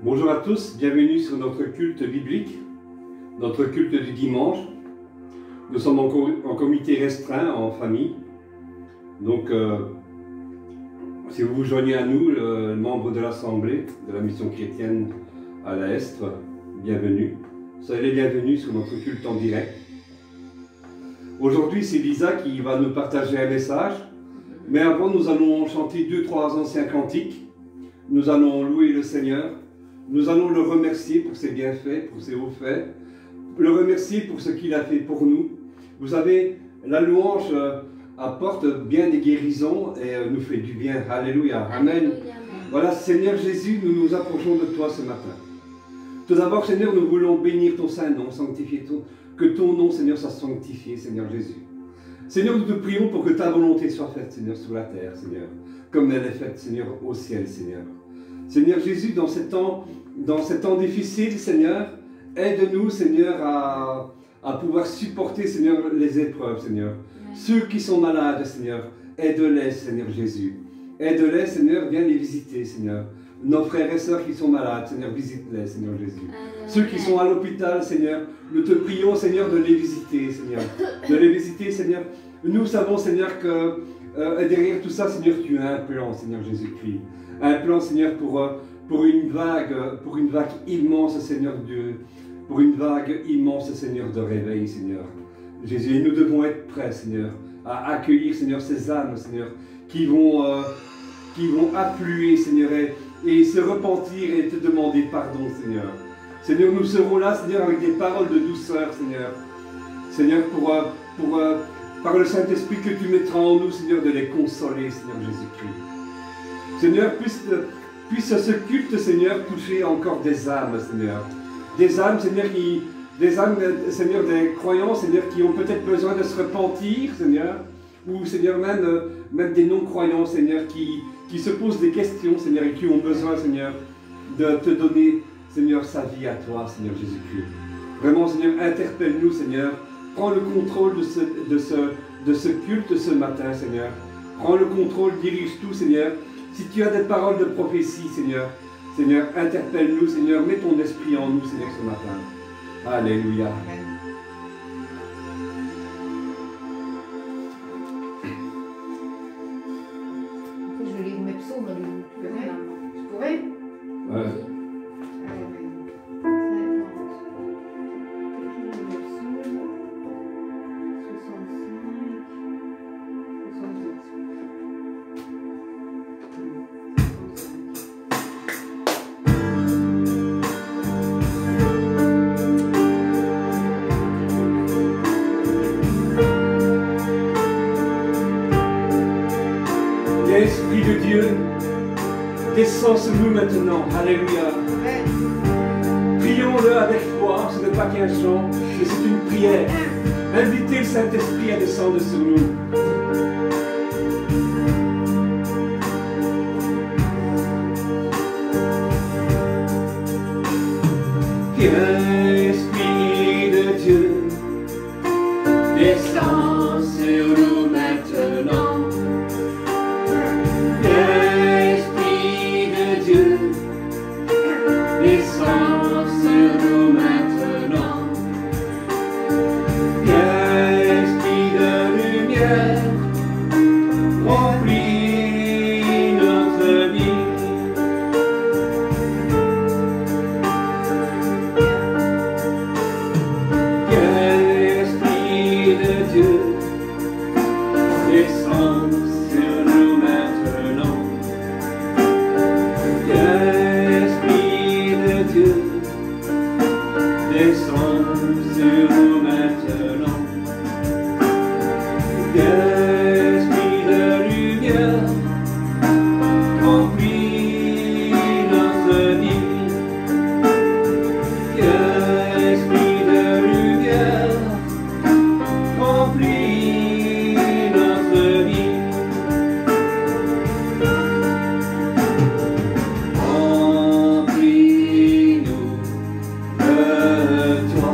Bonjour à tous, bienvenue sur notre culte biblique, notre culte du dimanche. Nous sommes en comité restreint, en famille. Donc, si vous vous joignez à nous, membre de l'Assemblée, de la mission chrétienne à la Estre, bienvenue. Soyez les bienvenus sur notre culte en direct. Aujourd'hui, c'est Lisa qui va nous partager un message. Mais avant, nous allons chanter 2-3 anciens cantiques. Nous allons louer le Seigneur. Nous allons le remercier pour ses bienfaits, pour ses hauts faits. Le remercier pour ce qu'il a fait pour nous. Vous savez, la louange apporte bien des guérisons et nous fait du bien. Alléluia. Amen. Voilà, Seigneur Jésus, nous nous approchons de toi ce matin. Tout d'abord, Seigneur, nous voulons bénir ton Saint-Nom, sanctifier que ton nom, Seigneur, soit sanctifié, Seigneur Jésus. Seigneur, nous te prions pour que ta volonté soit faite, Seigneur, sur la terre, Seigneur, comme elle est faite, Seigneur, au ciel, Seigneur. Seigneur Jésus, dans ces temps difficiles, Seigneur, aide-nous, Seigneur, à pouvoir supporter, Seigneur, les épreuves, Seigneur. Ceux qui sont malades, Seigneur, aide-les, Seigneur Jésus. Aide-les, Seigneur, viens les visiter, Seigneur. Nos frères et sœurs qui sont malades, Seigneur, visite-les, Seigneur Jésus. Ceux qui sont à l'hôpital, Seigneur, nous te prions, Seigneur, de les visiter, Seigneur. De les visiter, Seigneur. Nous savons, Seigneur, que derrière tout ça, Seigneur, tu as un plan, Seigneur Jésus-Christ. Un plan, Seigneur, pour une vague immense, Seigneur Dieu. Pour une vague immense, Seigneur, de réveil, Seigneur. Jésus, et nous devons être prêts, Seigneur, à accueillir, Seigneur, ces âmes, Seigneur, qui vont affluer, Seigneur, et se repentir et te demander pardon, Seigneur. Seigneur, nous serons là, Seigneur, avec des paroles de douceur, Seigneur. Seigneur, par le Saint-Esprit que tu mettras en nous, Seigneur, de les consoler, Seigneur Jésus-Christ. Seigneur, puisse ce culte, Seigneur, toucher encore des âmes, Seigneur. Des âmes, Seigneur, des croyants, Seigneur, qui ont peut-être besoin de se repentir, Seigneur. Ou, Seigneur, même des non-croyants, Seigneur, qui se posent des questions, Seigneur, et qui ont besoin, Seigneur, de te donner, Seigneur, sa vie à toi, Seigneur Jésus-Christ. Vraiment, Seigneur, interpelle-nous, Seigneur. Prends le contrôle de ce culte ce matin, Seigneur. Prends le contrôle, dirige tout, Seigneur. Si tu as des paroles de prophétie, Seigneur, Seigneur, interpelle-nous, Seigneur. Mets ton esprit en nous, Seigneur, ce matin. Alléluia. Amen. Je lis mes psaumes, tu pourrais? Ouais. L'Esprit de Dieu descend sur nous maintenant. Alléluia. Prions-le avec foi. Ce n'est pas qu'un chant, mais c'est une prière. Invitez le Saint-Esprit à descendre sur nous. Esprit de Dieu, descend sur nous maintenant. Esprit de Dieu, descend sur nous maintenant. Esprit de lumière, remplis notre vie. Esprit de Dieu, descend sur nous maintenant. Esprit de Dieu, descend sur nous maintenant. Esprit de lumière, remplis notre vie. Esprit de lumière, remplis notre vie. Remplis-nous de toi.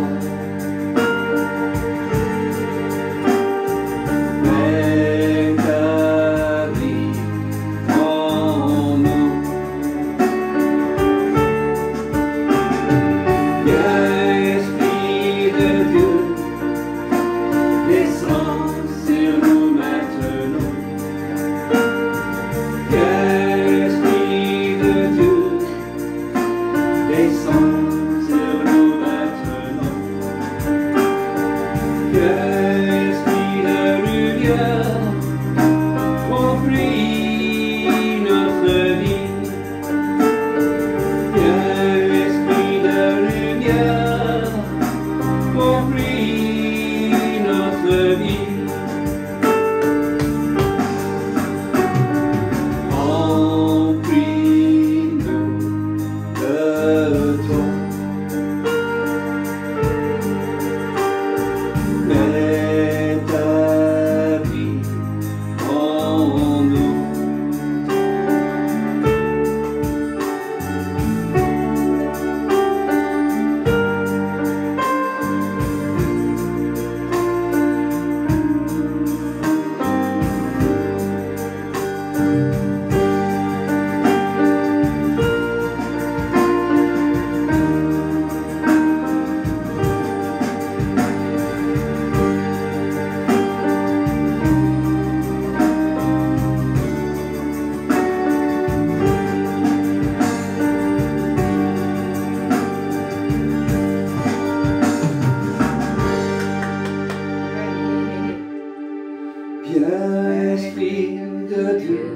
Viens, Esprit de Dieu,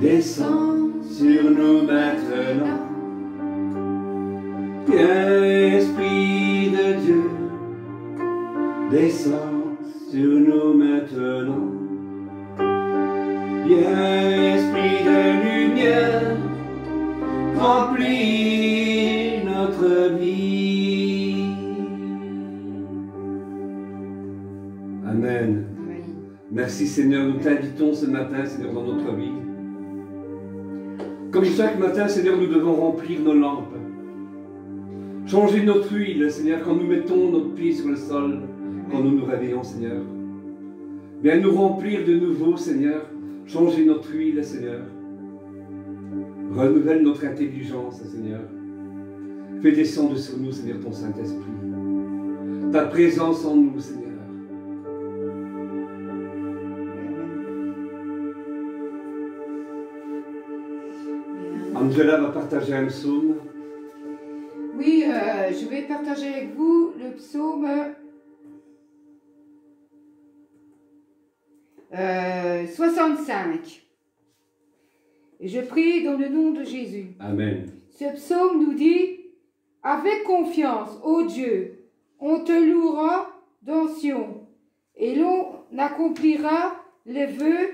descends sur nous maintenant. Viens, Esprit de Dieu, descends sur nous maintenant. Viens, Esprit de lumière, remplis notre vie. Amen. Merci Seigneur, nous t'invitons ce matin, Seigneur, dans notre vie. Comme chaque matin, Seigneur, nous devons remplir nos lampes. Changer notre huile, Seigneur, quand nous mettons notre pied sur le sol, quand nous nous réveillons, Seigneur. Viens nous remplir de nouveau, Seigneur. Changer notre huile, Seigneur. Renouvelle notre intelligence, Seigneur. Fais descendre sur nous, Seigneur, ton Saint-Esprit. Ta présence en nous, Seigneur. Angela va partager un psaume. Oui, je vais partager avec vous le psaume 65. Et je prie dans le nom de Jésus. Amen. Ce psaume nous dit: avec confiance, ô Dieu, on te louera dans Sion, et l'on accomplira les vœux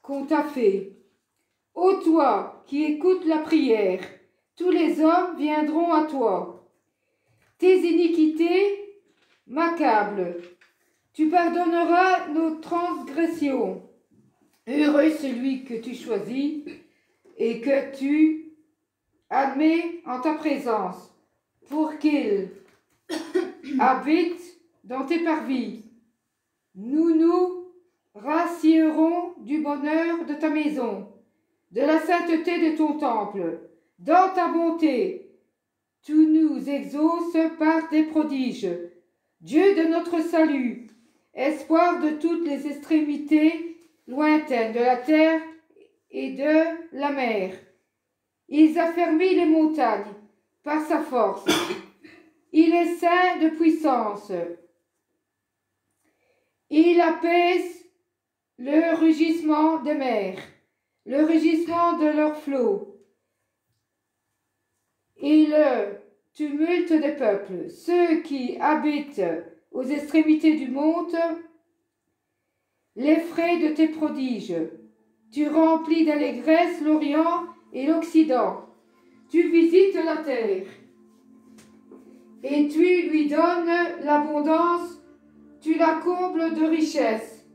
qu'on t'a fait. Ô toi qui écoutes la prière, tous les hommes viendront à toi. Tes iniquités m'accablent. Tu pardonneras nos transgressions. Heureux celui que tu choisis et que tu admets en ta présence, pour qu'il habite dans tes parvis. Nous nous rassierons du bonheur de ta maison, de la sainteté de ton temple. Dans ta bonté, tu nous exauces par des prodiges. Dieu de notre salut, espoir de toutes les extrémités lointaines de la terre et de la mer. Il affermit les montagnes par sa force. Il est saint de puissance. Il apaise le rugissement des mers, le rugissement de leurs flots et le tumulte des peuples. Ceux qui habitent aux extrémités du monde, les frais de tes prodiges. Tu remplis d'allégresse l'Orient et l'Occident. Tu visites la terre et tu lui donnes l'abondance, tu la combles de richesses.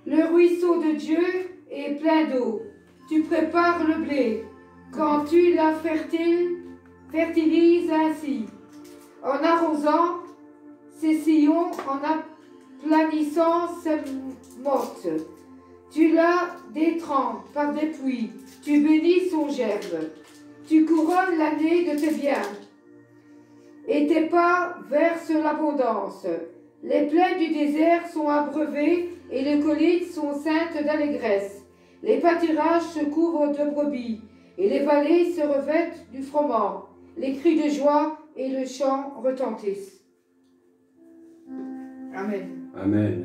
Le ruisseau de Dieu est plein d'eau. Tu prépares le blé quand tu la fertilises ainsi, en arrosant ses sillons, en aplanissant ses mottes. Tu la détrempes par des pluies, tu bénis son gerbe. Tu couronnes l'année de tes biens, et tes pas versent l'abondance. Les plaines du désert sont abreuvées, et les collines sont ceintes d'allégresse. Les pâturages se couvrent de brebis, et les vallées se revêtent du froment. Les cris de joie et le chant retentissent. Amen. Amen.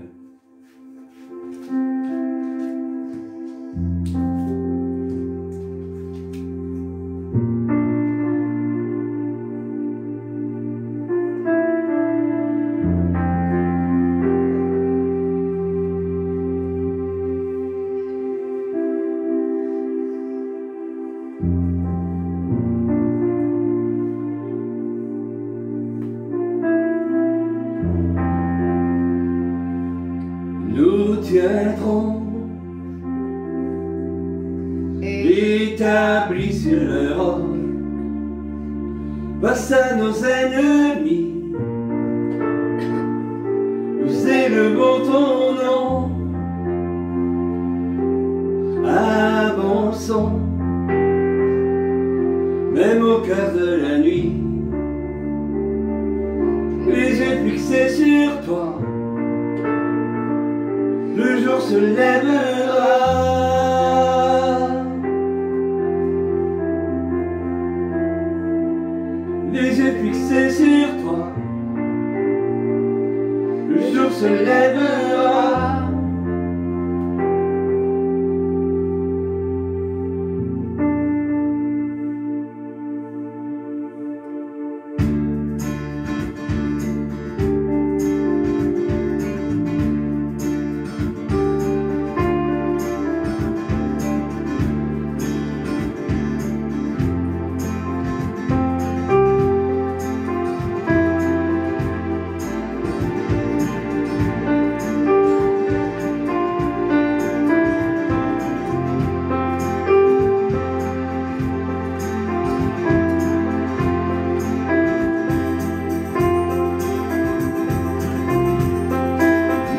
Nous tiendrons établis sur le roc face à nos ennemis. Nous élevons ton nom, avançons même au cœur de la nuit, les yeux fixés sur toi. Le jour se lèvera. Les yeux fixés sur toi. Le jour se lèvera.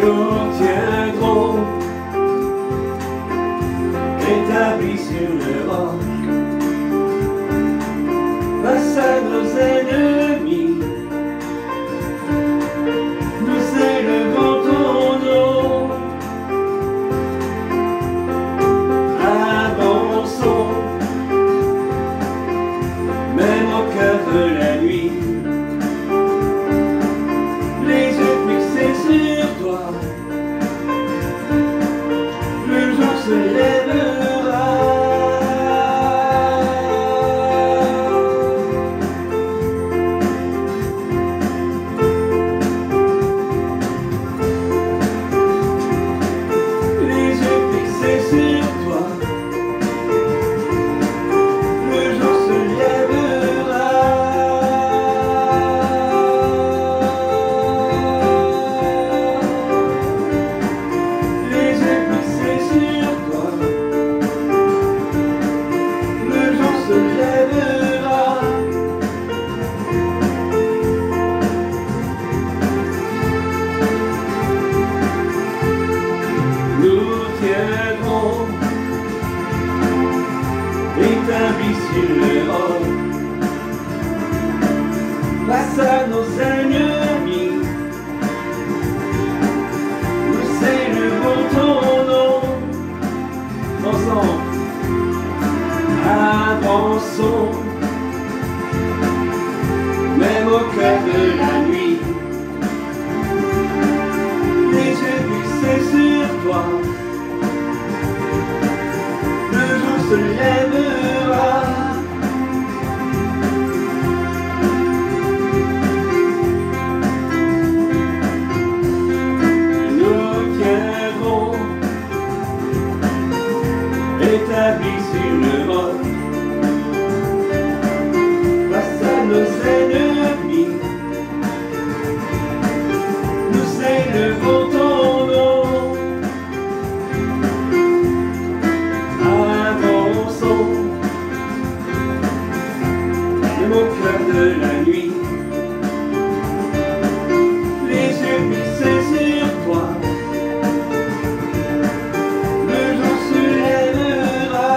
Nous tiendrons établis sur le roc face à nos ennemis. Nous élevons ton nom, avançons même au cœur de la nuit, les yeux fixés sur toi. Le jour se lèvera. Les yeux fixés sur toi. Le jour se lèvera. Les yeux fixés sur toi. Le jour se lèvera. Nous tiendrons établis sur le roc face à nos ennemis. Nous élevons ton nom. Ensemble, avançons même au cœur de la nuit, les yeux fixés sur toi. Le jour se lèvera. Nous tiendrons établis sur le roc face à nos ennemis. Nous élevons ton nom, avançons même au cœur de la nuit, les yeux fixés sur toi. Le jour se lèvera.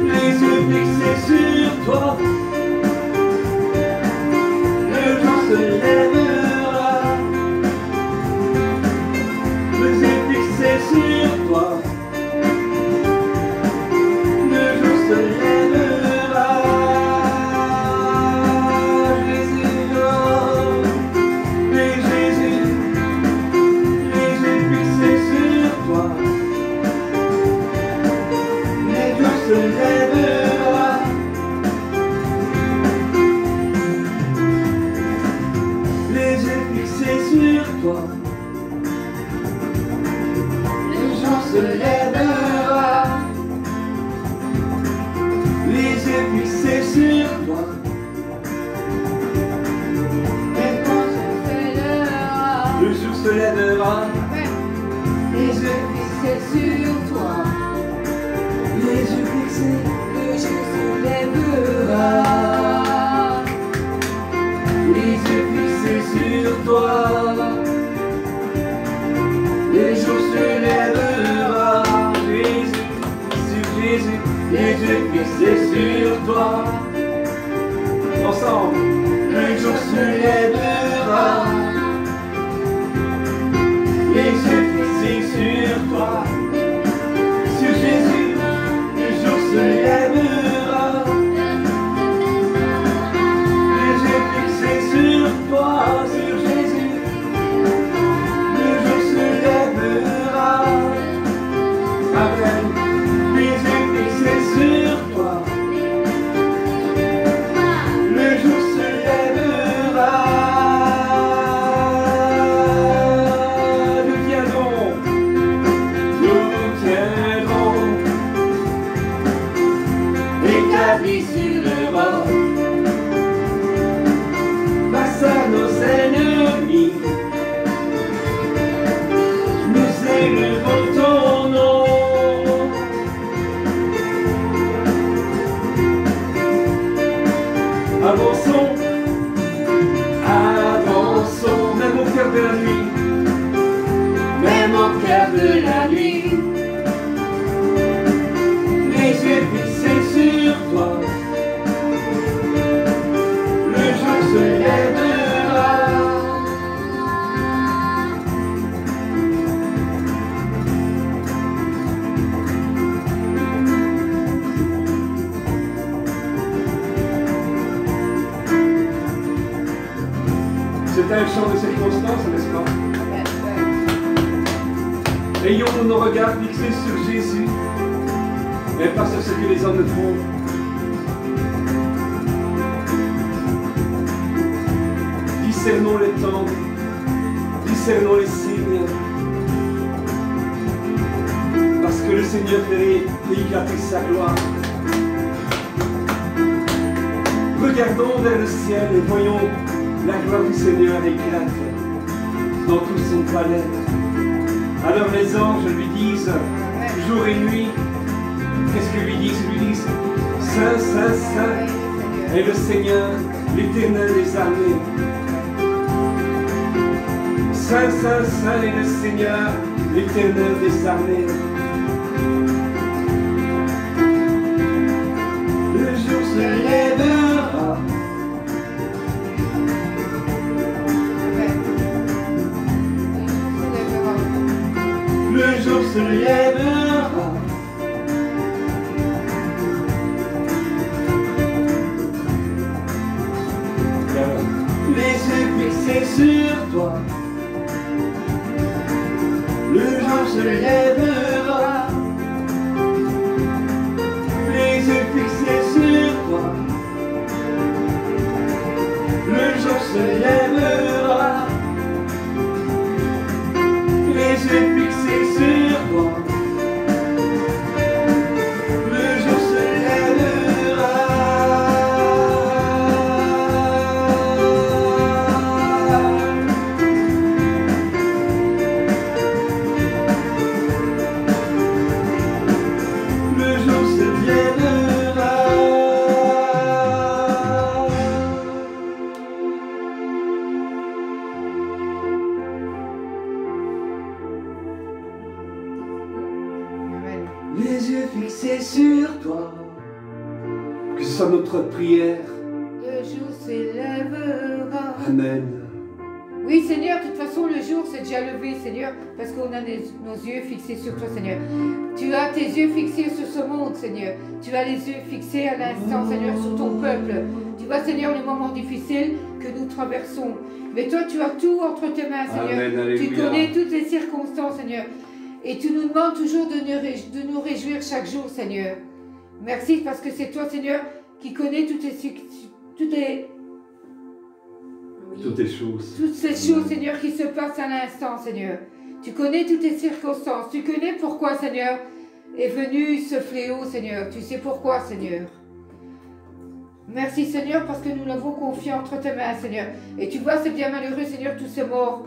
Les yeux fixés sur toi. Le jour se lèvera. Les yeux fixés sur toi. Le jour se lèvera. Jésus, oh, mais Jésus, les yeux fixés sur toi. Les jours se lèvera. Les yeux fixés sur toi. Le jour se lèvera. Les yeux fixés sur toi. Le jour se lèvera. Les yeux fixés sur toi. Les yeux fixés. Le jour se lèvera. Les yeux fixés sur toi. Le jour se lèvera. Jésus, sur Jésus. Les yeux fixés sur toi. Ensemble, le jour se lèvera. Les yeux fixés sur toi. Sur Jésus, le jour se lèvera. Les yeux fixés sur toi, sur Jésus, le jour se lèvera. Amen. Les yeux fixés sur toi, le jour se lèvera. établis sur le roc. Face à nos ennemis, nous élevons ton nom. Avançons, avançons, même au cœur de la nuit, même au cœur de la nuit. Les yeux fixés sur toi, le jour se lèvera. C'est un chant de circonstance, n'est-ce pas? Ayons nos regards fixés sur Jésus et pas sur ce que les hommes font. Discernons les temps, discernons les signes, parce que le Seigneur fait éclater sa gloire. Regardons vers le ciel et voyons la gloire du Seigneur éclate dans tout son palais. Alors les anges lui disent, jour et nuit, qu'est-ce que lui disent? Ils lui disent, Saint, Saint, Saint est le Seigneur, l'Éternel des armées. Saint, Saint, Saint est le Seigneur, l'Éternel des armées. Le jour se lèvera. Le jour se lèvera. Les yeux fixés sur toi, le jour se lèvera. Les yeux fixés sur toi, le jour se lèvera. Les yeux fixés sur toi, le jour se lèvera. Le jour se lèvera. Les yeux fixés sur toi, Que ce soit notre prière. Le jour s'élèvera. Amen. Oui, Seigneur, de toute façon, le jour s'est déjà levé, Seigneur, parce qu'on a nos yeux fixés sur toi, Seigneur. Tu as tes yeux fixés sur ce monde, Seigneur. Tu as les yeux fixés à l'instant, Seigneur, sur ton peuple. Tu vois, Seigneur, les moments difficiles que nous traversons. Mais toi, tu as tout entre tes mains, Seigneur. Amen, alléluia. Tu connais toutes les circonstances, Seigneur. Et tu nous demandes toujours de nous réjouir chaque jour, Seigneur. Merci parce que c'est toi, Seigneur, qui connais toutes ces choses, Seigneur, qui se passent à l'instant, Seigneur. Tu connais toutes les circonstances. Tu connais pourquoi, Seigneur, est venu ce fléau, Seigneur. Tu sais pourquoi, Seigneur. Merci, Seigneur, parce que nous l'avons confié entre tes mains, Seigneur. Et tu vois, c'est bien malheureux, Seigneur, tous ces morts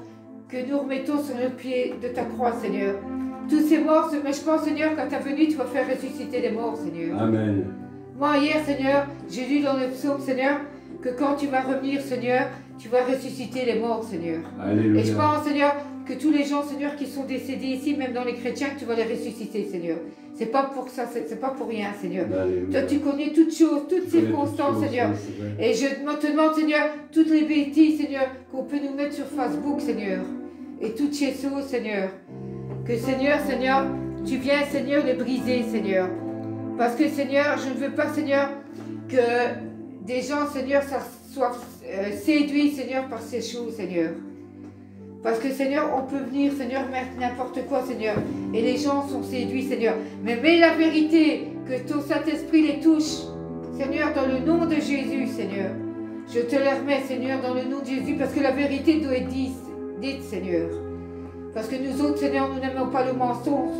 que nous remettons sur le pied de ta croix, Seigneur. Tous ces morts, mais je pense, Seigneur, qu'à ta venue, tu vas faire ressusciter les morts, Seigneur. Amen. Moi, hier, Seigneur, j'ai lu dans le psaume, Seigneur, que quand tu vas revenir, Seigneur, tu vas ressusciter les morts, Seigneur. Alléluia. Et je pense, Seigneur, que tous les gens, Seigneur, qui sont décédés ici, même dans les chrétiens, que tu vas les ressusciter, Seigneur. C'est pas pour ça, c'est pas pour rien, Seigneur. Alléluia. Toi, tu connais toutes choses, toutes circonstances, Seigneur. Et je te demande, Seigneur, toutes les bêtises, Seigneur, qu'on peut nous mettre sur Facebook, Seigneur. Et toutes ces choses, Seigneur. Que, Seigneur, tu viens, Seigneur, les briser, Seigneur. Parce que, Seigneur, je ne veux pas, Seigneur, que des gens, Seigneur, soient séduits, Seigneur, par ces choses, Seigneur. Parce que, Seigneur, on peut venir, Seigneur, mettre n'importe quoi, Seigneur. Et les gens sont séduits, Seigneur. Mais mets la vérité, que ton Saint-Esprit les touche, Seigneur, dans le nom de Jésus, Seigneur. Je te le remets, Seigneur, dans le nom de Jésus, parce que la vérité doit être dite, Seigneur. Parce que nous autres, Seigneur, nous n'aimons pas le mensonge.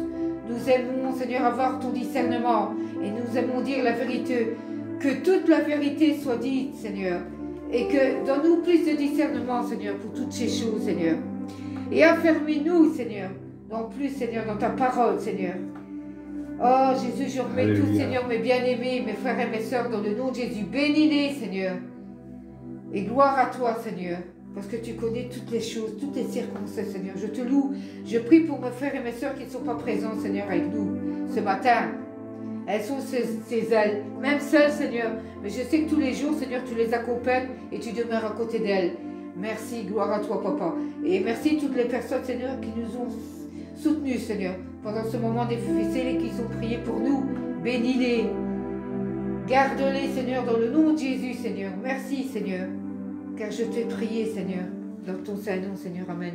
Nous aimons, Seigneur, avoir ton discernement. Et nous aimons dire la vérité que toute la vérité soit dite, Seigneur. Et que donne-nous plus de discernement, Seigneur, pour toutes ces choses, Seigneur. Et affermis-nous, Seigneur, non plus, Seigneur, dans ta parole, Seigneur. Oh, Jésus, je remets tous, Seigneur, mes bien-aimés, mes frères et mes sœurs, dans le nom de Jésus. Bénis-les, Seigneur. Et gloire à toi, Seigneur, parce que tu connais toutes les choses, toutes les circonstances, Seigneur. Je te loue. Je prie pour mes frères et mes sœurs qui ne sont pas présents, Seigneur, avec nous ce matin. Elles sont ces ailes, même seules, Seigneur. Mais je sais que tous les jours, Seigneur, tu les accompagnes et tu demeures à côté d'elles. Merci, gloire à toi, Papa. Et merci à toutes les personnes, Seigneur, qui nous ont soutenus, Seigneur, pendant ce moment difficile et qui ont prié pour nous. Bénis-les. Garde-les, Seigneur, dans le nom de Jésus, Seigneur. Merci, Seigneur, car je t'ai prié, Seigneur, dans ton saint nom, Seigneur. Amen.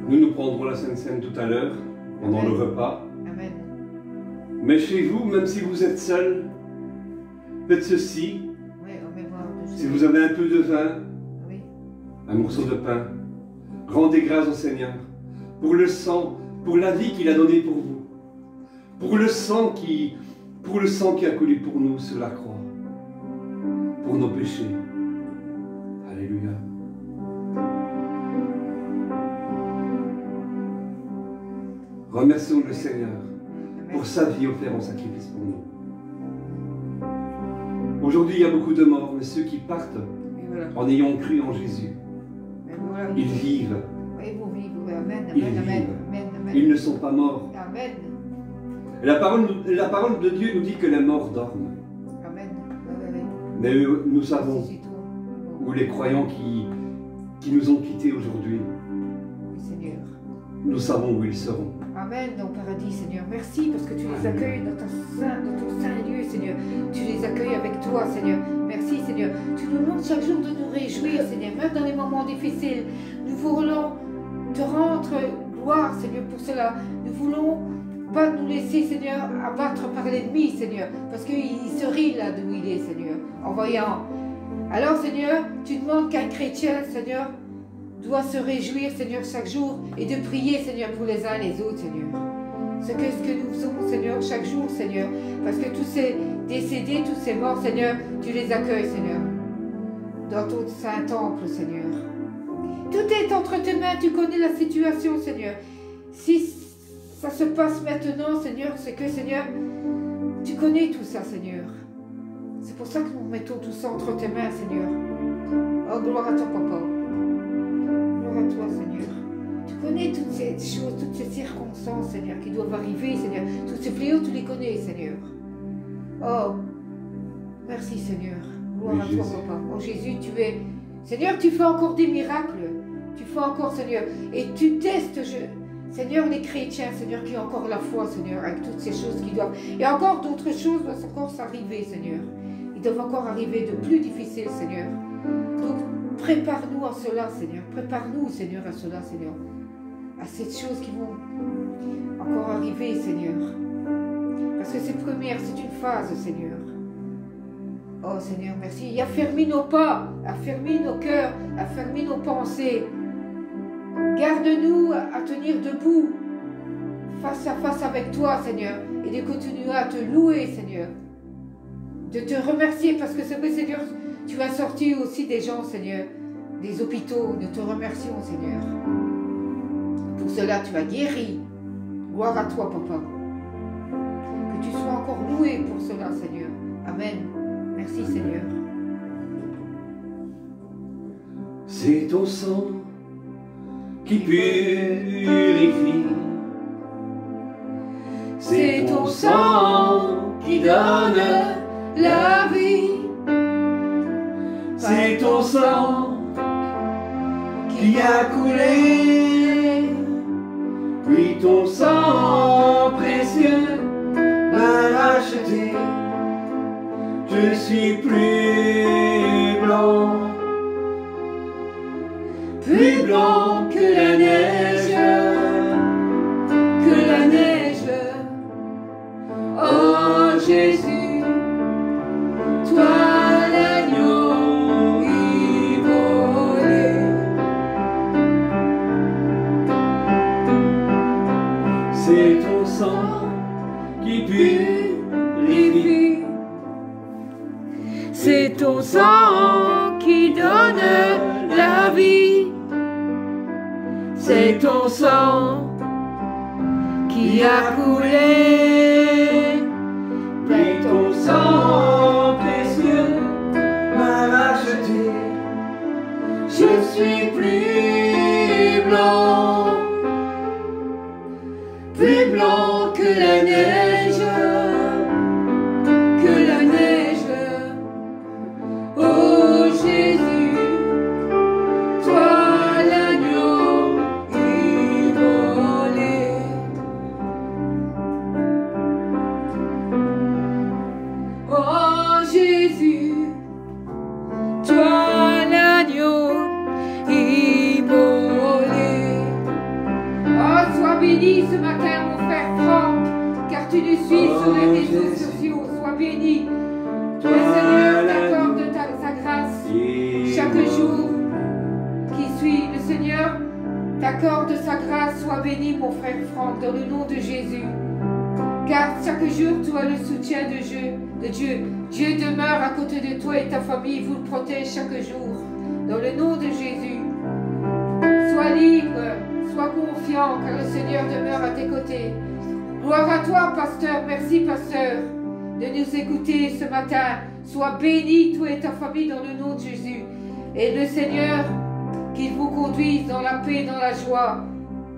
Nous prendrons la Sainte Seine tout à l'heure, pendant le repas. Amen. Mais chez vous, même si vous êtes seul, faites ceci. Oui, si vous avez un peu de vin, oui, un morceau de pain, rendez grâce au Seigneur pour le sang, pour la vie qu'il a donnée pour vous, pour le sang qui a coulé pour nous sur la croix, pour nos péchés. Alléluia. Remercions le Seigneur pour sa vie offerte en sacrifice pour nous. Aujourd'hui, il y a beaucoup de morts, mais ceux qui partent en ayant cru en Jésus, ils vivent. Ils vivent. Ils ne sont pas morts. Amen. La parole de Dieu nous dit que les morts dorment. Amen. Mais nous savons, ou les croyants qui nous ont quittés aujourd'hui, nous savons où ils seront. Amen, dans le paradis, Seigneur. Merci parce que tu les accueilles dans ton saint lieu, Seigneur. Tu les accueilles avec toi, Seigneur. Merci, Seigneur. Tu nous demandes chaque jour de nous réjouir, Seigneur, même dans les moments difficiles. Nous voulons te rendre gloire, Seigneur, pour cela. Nous voulons pas nous laisser, Seigneur, abattre par l'ennemi, Seigneur, parce qu'il se rit là d'où il est, Seigneur, en voyant. Alors, Seigneur, tu demandes qu'un chrétien, Seigneur, doit se réjouir, Seigneur, chaque jour et de prier, Seigneur, pour les uns et les autres, Seigneur. Ce que nous faisons, Seigneur, chaque jour, Seigneur, parce que tous ces décédés, tous ces morts, Seigneur, tu les accueilles, Seigneur, dans ton saint temple, Seigneur. Tout est entre tes mains, tu connais la situation, Seigneur. Si ça se passe maintenant, Seigneur, c'est que, Seigneur, tu connais tout ça, Seigneur. C'est pour ça que nous mettons tout ça entre tes mains, Seigneur. Oh, gloire à toi, Papa. À toi, Seigneur. Tu connais toutes ces choses, toutes ces circonstances, Seigneur, qui doivent arriver, Seigneur. Tous ces fléaux, tu les connais, Seigneur. Oh, merci, Seigneur. Gloire à toi, Papa. Oh, Jésus, tu es... Seigneur, tu fais encore des miracles. Tu fais encore, Seigneur. Et tu testes, Seigneur, les chrétiens, Seigneur, qui ont encore la foi, Seigneur, avec toutes ces choses qui doivent... Et encore d'autres choses doivent encore s'arriver, Seigneur. Ils doivent encore arriver de plus difficiles, Seigneur. Donc, prépare-nous à cela, Seigneur. Prépare-nous, Seigneur, à cela, Seigneur. À ces choses qui vont encore arriver, Seigneur. Parce que c'est première, c'est une phase, Seigneur. Oh, Seigneur, merci. Et affermis nos pas, affermis nos cœurs, affermis nos pensées. Garde-nous à tenir debout, face à face avec toi, Seigneur. Et de continuer à te louer, Seigneur. De te remercier, parce que c'est vrai, Seigneur, tu as sorti aussi des gens, Seigneur, des hôpitaux. Nous te remercions, Seigneur. Pour cela, tu as guéri. Gloire à toi, Papa. Que tu sois encore loué pour cela, Seigneur. Amen. Merci, Seigneur. C'est ton sang qui purifie. C'est ton sang qui donne la vie. C'est ton sang qui a coulé, puis ton sang précieux m'a racheté. Je suis plus blanc que la neige, que la neige. Oh Jésus, toi l'agneau immolé. C'est ton sang qui purifie. C'est ton sang qui donne la vie. C'est ton sang qui a coulé. Mais ton sang précieux m'a racheté. Je suis plus blanc que la neige, que la neige. Oh Jésus, toi l'agneau immolé. Oh Jésus, toi l'agneau immolé. Oh, sois béni ce matin, mon frère Franck, car tu nous suis sur les réseaux sociaux. Sois béni. Que le Seigneur t'accorde sa grâce chaque jour qui suit. Le Seigneur t'accorde sa grâce. Sois béni, mon frère Franck, dans le nom de Jésus. Car chaque jour, tu as le soutien de Dieu. Dieu demeure à côté de toi et ta famille vous le protège chaque jour. Dans le nom de Jésus. Sois libre, sois confiant, car le Seigneur demeure à tes côtés. Gloire à toi, pasteur. Merci, pasteur, de nous écouter ce matin. Sois béni, toi et ta famille, dans le nom de Jésus. Et le Seigneur, qu'il vous conduise dans la paix, dans la joie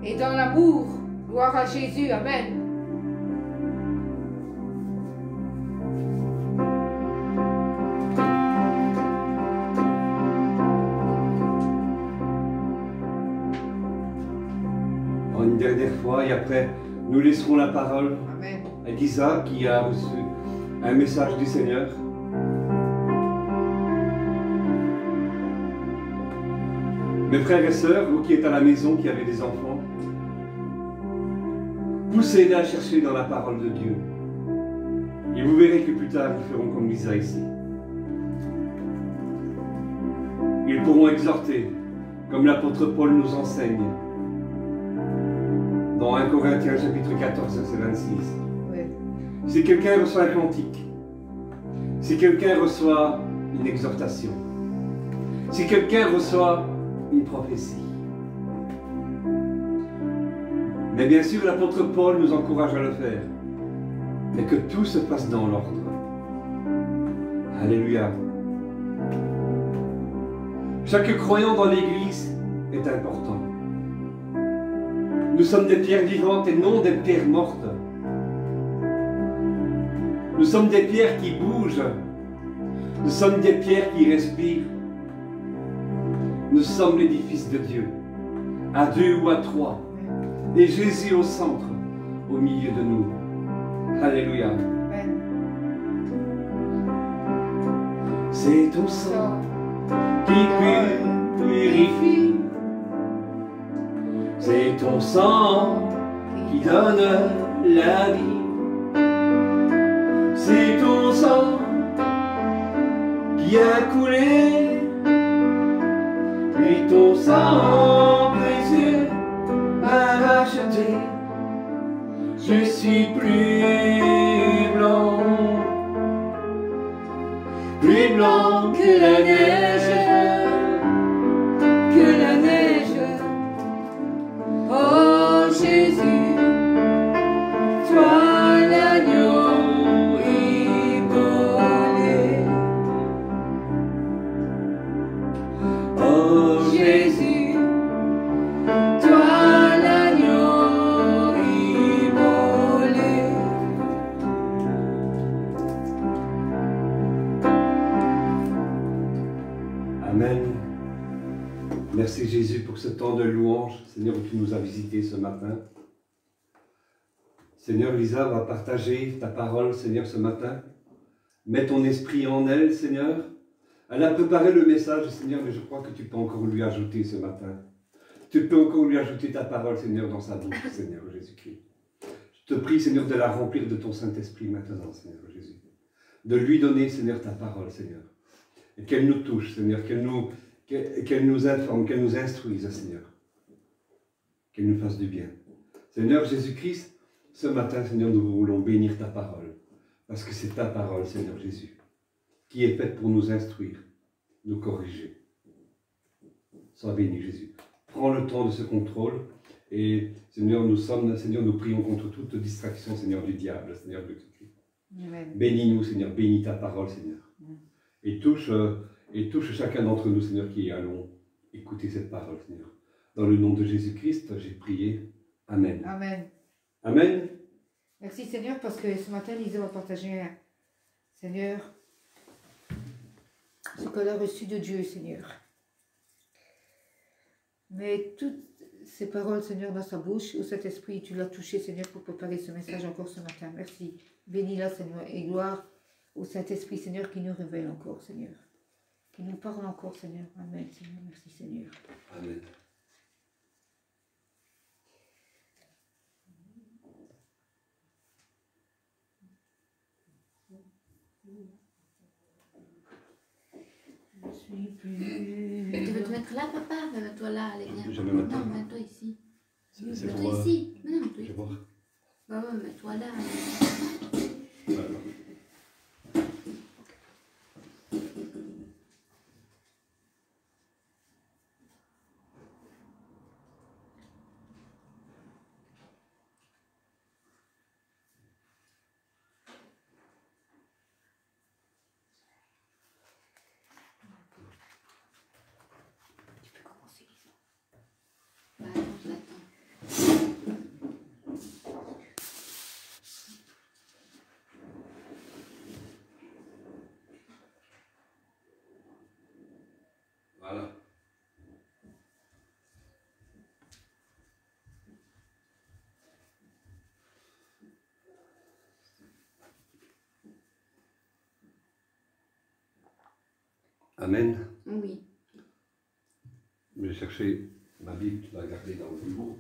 et dans l'amour. Gloire à Jésus. Amen. Une dernière fois, et après, nous laisserons la parole Amen. à Lisa qui a reçu un message du Seigneur. Mes frères et sœurs, vous qui êtes à la maison, qui avez des enfants, poussez-les à chercher dans la parole de Dieu. Et vous verrez que plus tard, ils feront comme Lisa ici. Ils pourront exhorter, comme l'apôtre Paul nous enseigne, dans 1 Corinthiens chapitre 14, verset 26. Oui. Si quelqu'un reçoit un cantique, si quelqu'un reçoit une exhortation, si quelqu'un reçoit une prophétie. Mais bien sûr, l'apôtre Paul nous encourage à le faire, mais que tout se passe dans l'ordre. Alléluia. Chaque croyant dans l'Église est important. Nous sommes des pierres vivantes et non des pierres mortes. Nous sommes des pierres qui bougent. Nous sommes des pierres qui respirent. Nous sommes l'édifice de Dieu, à 2 ou à 3. Et Jésus au centre, au milieu de nous. Alléluia. Amen. C'est ton sang qui purifie. C'est ton sang qui donne la vie. C'est ton sang qui a coulé. Puis ton sang précieux m'a racheté. Je suis plus blanc que la neige, Que la neige. Oh Jésus, toi l'agneau immolé. oh Jésus, toi l'agneau immolé. Amen. Merci Jésus pour ce temps de louange, Seigneur, où tu nous as visités ce matin. Seigneur, Lisa va partager ta parole, Seigneur, ce matin. Mets ton esprit en elle, Seigneur. Elle a préparé le message, Seigneur, mais je crois que tu peux encore lui ajouter ce matin. Tu peux encore lui ajouter ta parole, Seigneur, dans sa bouche, Seigneur Jésus-Christ. Je te prie, Seigneur, de la remplir de ton Saint-Esprit maintenant, Seigneur Jésus. De lui donner, Seigneur, ta parole, Seigneur. Et qu'elle nous touche, Seigneur, qu'elle nous informe, qu'elle nous instruise, Seigneur. Qu'elle nous fasse du bien. Seigneur Jésus-Christ, ce matin, Seigneur, nous voulons bénir ta parole. Parce que c'est ta parole, Seigneur Jésus, qui est faite pour nous instruire, nous corriger. Sois béni, Jésus. Prends le temps de ce contrôle. Et Seigneur, nous prions contre toute distraction, Seigneur, du diable, Seigneur de Christ. Bénis-nous, Seigneur, bénis ta parole, Seigneur. Et touche chacun d'entre nous, Seigneur, qui allons écouter cette parole, Seigneur. Dans le nom de Jésus-Christ, j'ai prié. Amen. Amen. Amen. Merci Seigneur, parce que ce matin, Lisa va partager, Seigneur, ce qu'elle a reçu de Dieu, Seigneur. Mais toutes ces paroles, Seigneur, dans sa bouche, au Saint-Esprit, tu l'as touché, Seigneur, pour préparer ce message encore ce matin. Merci. Bénis-la, Seigneur, et gloire au Saint-Esprit, Seigneur, qui nous révèle encore, Seigneur. Qui nous parle encore, Seigneur. Amen, Seigneur. Merci, Seigneur. Amen. Je suis plus... Tu veux te mettre là, papa? Mets-toi là, allez, viens. Je vais me mettre là. Non, mets-toi ici. C'est Mets-toi pour... ici. Mais non, mets-toi Je ici. vais voir. Bah ouais, mets-toi là. Voilà. Tu peux commencer, Lisa. Bah attends, je l'attends. Voilà. Amen. Oui. Je vais chercher ma Bible, tu vas regarder dans le bureau.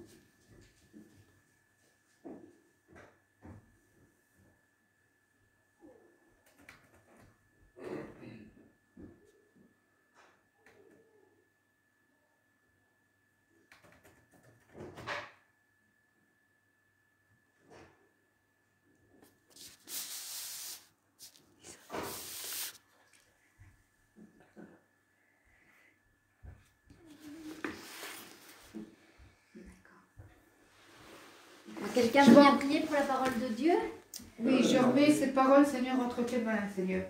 Quelqu'un veut bien prier pour la parole de Dieu? Oui, je remets cette parole, Seigneur, entre tes mains, Seigneur.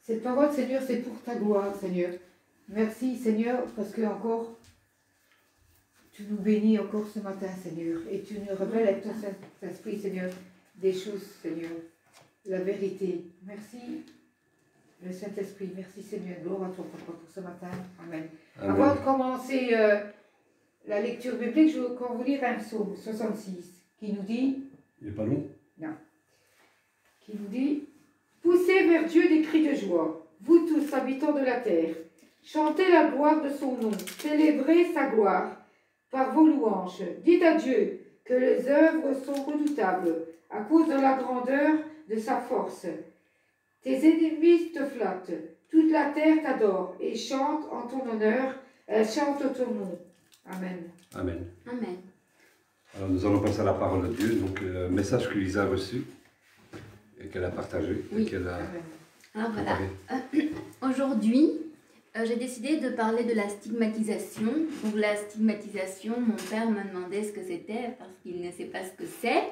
Cette parole, Seigneur, c'est pour ta gloire, Seigneur. Merci, Seigneur, parce que encore, tu nous bénis encore ce matin, Seigneur. Et tu nous révèles avec ton Saint-Esprit, Seigneur, des choses, Seigneur. La vérité. Merci, le Saint-Esprit. Merci, Seigneur. Gloire à toi, Papa, pour ce matin. Amen. Amen. Avant de commencer la lecture biblique, je vais encore vous lire un psaume 66 qui nous dit... Il n'est pas long? Qui nous dit « Poussez vers Dieu des cris de joie, vous tous habitants de la terre. Chantez la gloire de son nom, célébrez sa gloire par vos louanges. Dites à Dieu que les œuvres sont redoutables à cause de la grandeur de sa force. Tes ennemis te flattent, toute la terre t'adore et chante en ton honneur, elle chante ton nom. Amen. » Amen. Amen. Alors nous allons passer à la parole de Dieu, donc le message que Lisa a reçu et qu'elle a partagé Oui. et qu'elle a Amen. Alors voilà. préparé. Aujourd'hui, j'ai décidé de parler de la stigmatisation. Donc la stigmatisation, mon père m'a demandé ce que c'était parce qu'il ne sait pas ce que c'est.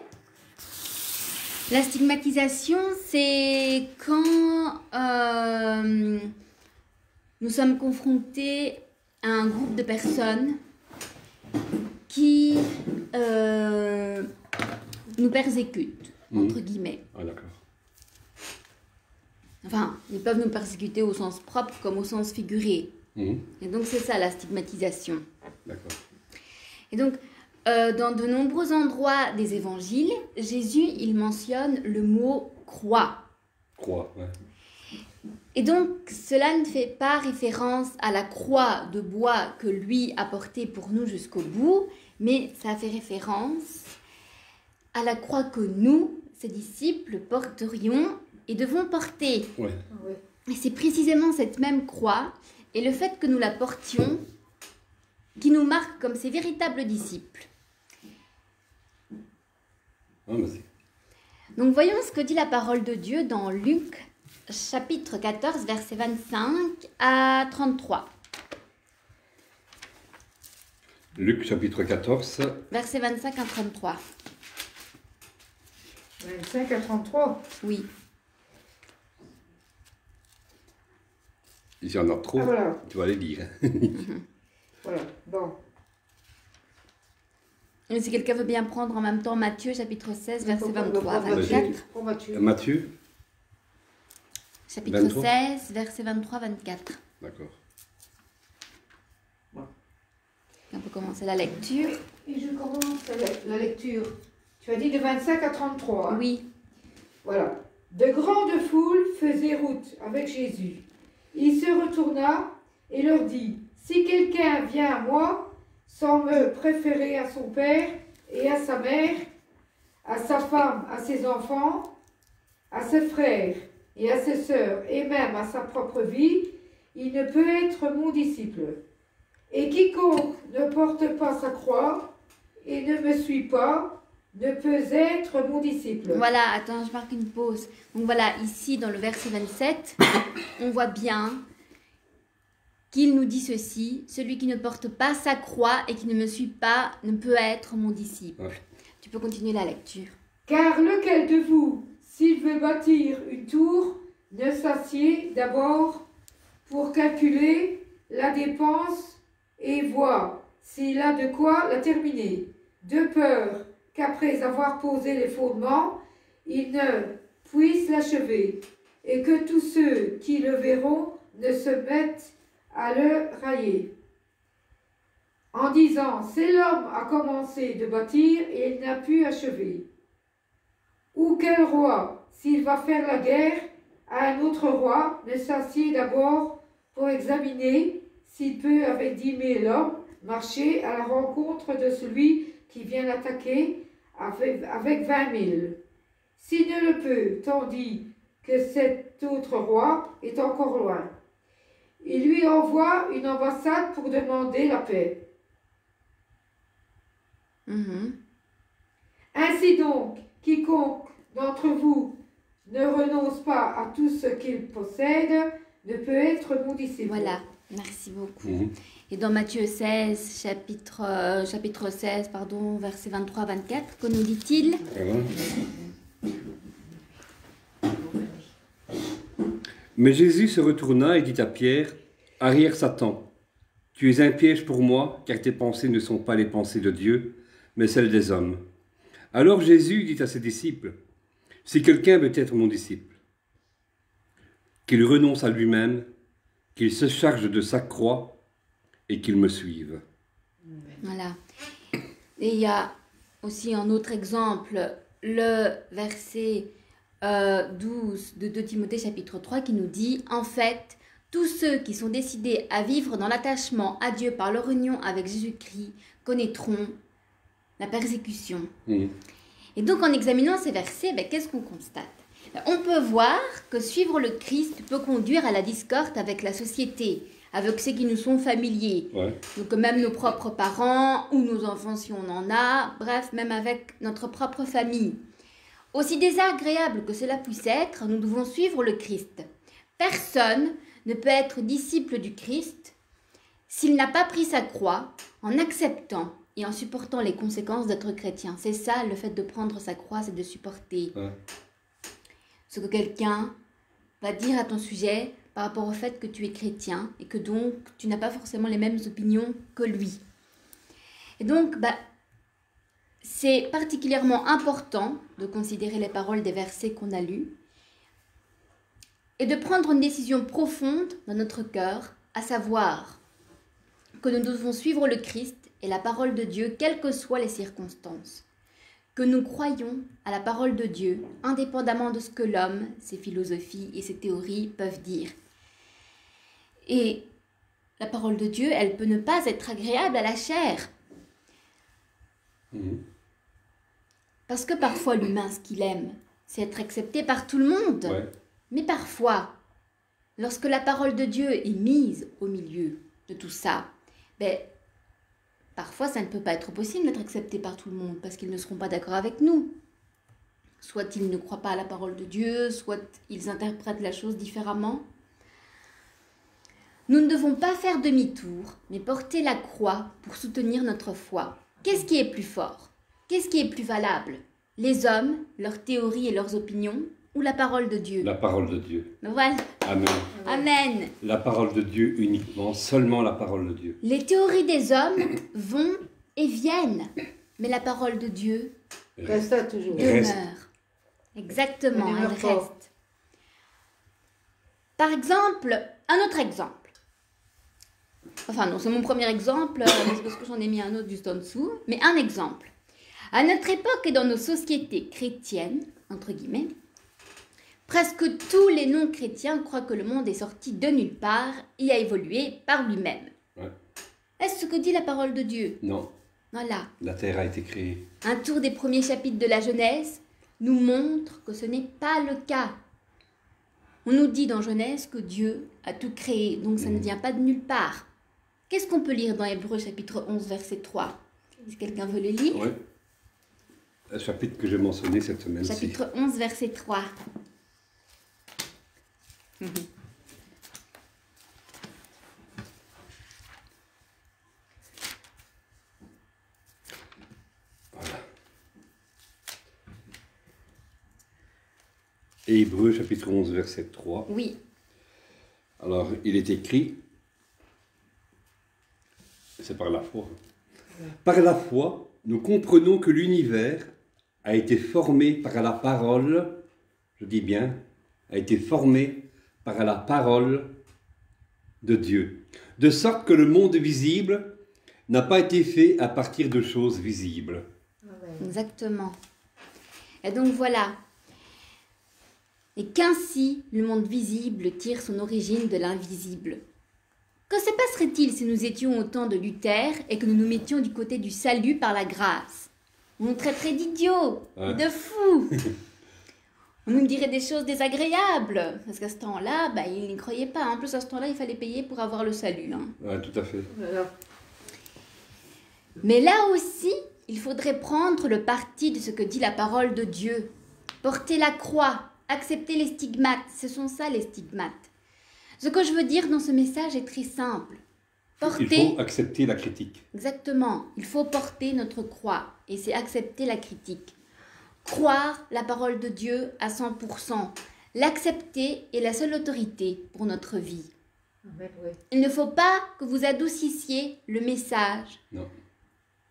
La stigmatisation, c'est quand nous sommes confrontés à un groupe de personnes qui nous persécutent, entre guillemets. Ah d'accord. Enfin, ils peuvent nous persécuter au sens propre comme au sens figuré. Et donc c'est ça la stigmatisation. D'accord. Et donc, dans de nombreux endroits des évangiles, Jésus, il mentionne le mot croix. Croix, ouais. Et donc, cela ne fait pas référence à la croix de bois que lui a portée pour nous jusqu'au bout, mais ça fait référence à la croix que nous, ses disciples, porterions et devons porter. Ouais. Ouais. Et c'est précisément cette même croix et le fait que nous la portions qui nous marque comme ses véritables disciples. Ah, vas-y. Donc voyons ce que dit la parole de Dieu dans Luc chapitre 14 versets 25 à 33. Luc chapitre 14. Versets 25 à 33. 25 à 33. Oui. Il y en a trop, Ah, voilà. tu vas les lire. Voilà. Bon. Et si quelqu'un veut bien prendre en même temps Matthieu chapitre 16 versets 23 à Matthieu. 24. Pour Matthieu. Matthieu, Chapitre 23. 16 versets 23 24. d'accord. On peut commencer la lecture. Et je commence la lecture. Tu as dit de 25 à 33. Hein? Oui. Voilà. De grandes foules faisaient route avec Jésus. Il se retourna et leur dit, si quelqu'un vient à moi, sans me préférer à son père et à sa mère, à sa femme, à ses enfants, à ses frères et à ses sœurs, et même à sa propre vie, il ne peut être mon disciple. Et quiconque ne porte pas sa croix et ne me suit pas, ne peut être mon disciple. Voilà, attends, je marque une pause. Donc voilà, ici dans le verset 27, on voit bien qu'il nous dit ceci, celui qui ne porte pas sa croix et qui ne me suit pas ne peut être mon disciple. Ouais. Tu peux continuer la lecture. Car lequel de vous, s'il veut bâtir une tour, ne s'assied d'abord pour calculer la dépense et voir s'il a de quoi la terminer, de peur qu'après avoir posé les fondements, il ne puisse l'achever, et que tous ceux qui le verront ne se mettent à le railler, en disant, c'est l'homme a commencé de bâtir et il n'a pu achever. Ou quel roi, s'il va faire la guerre à un autre roi, ne s'assied d'abord pour examiner s'il peut, avec 10 000 hommes, marcher à la rencontre de celui qui vient l'attaquer avec 20 000. S'il ne le peut, tandis que cet autre roi est encore loin, il lui envoie une ambassade pour demander la paix. Ainsi donc, quiconque d'entre vous ne renonce pas à tout ce qu'il possède ne peut être mon disciple. Voilà, merci beaucoup. Mhm. Et dans Matthieu 16, chapitre 16, pardon, versets 23 à 24, que nous dit-il? Voilà. Mais Jésus se retourna et dit à Pierre, « Arrière Satan, tu es un piège pour moi, car tes pensées ne sont pas les pensées de Dieu, mais celles des hommes. » Alors Jésus dit à ses disciples, « Si quelqu'un veut être mon disciple, qu'il renonce à lui-même, qu'il se charge de sa croix et qu'il me suive. » Voilà. Et il y a aussi un autre exemple, le verset 12 de 2 Timothée chapitre 3 qui nous dit « En fait, tous ceux qui sont décidés à vivre dans l'attachement à Dieu par leur union avec Jésus-Christ connaîtront la persécution. » Et donc en examinant ces versets, qu'est-ce qu'on constate? On peut voir que suivre le Christ peut conduire à la discorde avec la société, avec ceux qui nous sont familiers. Ouais. Donc même nos propres parents ou nos enfants si on en a, bref, même avec notre propre famille. Aussi désagréable que cela puisse être, nous devons suivre le Christ. Personne ne peut être disciple du Christ s'il n'a pas pris sa croix en acceptant et en supportant les conséquences d'être chrétien. C'est ça, le fait de prendre sa croix, c'est de supporter ce que quelqu'un va dire à ton sujet par rapport au fait que tu es chrétien et que donc tu n'as pas forcément les mêmes opinions que lui. Et donc, c'est particulièrement important de considérer les paroles des versets qu'on a lus et de prendre une décision profonde dans notre cœur, à savoir que nous devons suivre le Christ et la parole de Dieu, quelles que soient les circonstances. Que nous croyons à la parole de Dieu, indépendamment de ce que l'homme, ses philosophies et ses théories peuvent dire. Et la parole de Dieu, elle peut ne pas être agréable à la chair. Parce que parfois, l'humain, ce qu'il aime, c'est être accepté par tout le monde. Ouais. Mais parfois, lorsque la parole de Dieu est mise au milieu de tout ça, parfois ça ne peut pas être possible d'être accepté par tout le monde parce qu'ils ne seront pas d'accord avec nous. soit ils ne croient pas à la parole de Dieu, soit ils interprètent la chose différemment. Nous ne devons pas faire demi-tour, mais porter la croix pour soutenir notre foi. Qu'est-ce qui est plus fort? Qu'est-ce qui est plus valable? Les hommes, leurs théories et leurs opinions, ou la parole de Dieu? La parole de Dieu. Voilà. Amen. Amen. La parole de Dieu uniquement, seulement la parole de Dieu. Les théories des hommes vont et viennent, mais la parole de Dieu Reste toujours. Reste. demeure. Exactement, Elle elle demeure pas. reste. Par exemple, un autre exemple. Enfin non, c'est mon premier exemple, c'est parce que j'en ai mis un autre juste en dessous. Mais un exemple. À notre époque et dans nos sociétés chrétiennes, entre guillemets, presque tous les non-chrétiens croient que le monde est sorti de nulle part et a évolué par lui-même. Ouais. Est-ce ce que dit la parole de Dieu? Non, Voilà. la terre a été créée. Un tour des premiers chapitres de la Genèse nous montre que ce n'est pas le cas. On nous dit dans Genèse que Dieu a tout créé, donc ça ne vient pas de nulle part. Qu'est-ce qu'on peut lire dans Hébreux chapitre 11, verset 3? Si quelqu'un veut le lire. Oui. Le chapitre que j'ai mentionné cette semaine-ci. Chapitre 11, verset 3. Et Hébreux chapitre 11, verset 3. Oui, Alors, il est écrit, c'est par la foi. Par la foi, nous comprenons que l'univers a été formé par la parole, je dis bien, a été formé par la parole de Dieu. De sorte que le monde visible n'a pas été fait à partir de choses visibles. exactement. Et donc voilà. Et qu'ainsi le monde visible tire son origine de l'invisible. Que se passerait-il si nous étions au temps de Luther et que nous nous mettions du côté du salut par la grâce? On nous traiterait d'idiots, Ouais. de fous. On nous dirait des choses désagréables. Parce qu'à ce temps-là, ils n'y croyaient pas. En plus, à ce temps-là, il fallait payer pour avoir le salut. Hein. Ouais, tout à fait. Voilà. Mais là aussi, il faudrait prendre le parti de ce que dit la parole de Dieu. Porter la croix, accepter les stigmates. Ce sont ça les stigmates. Ce que je veux dire dans ce message est très simple. Il Porter, faut accepter la critique. exactement, il faut porter notre croix et c'est accepter la critique. Croire la parole de Dieu à 100%. L'accepter est la seule autorité pour notre vie. Amen, oui. Il ne faut pas que vous adoucissiez le message Non,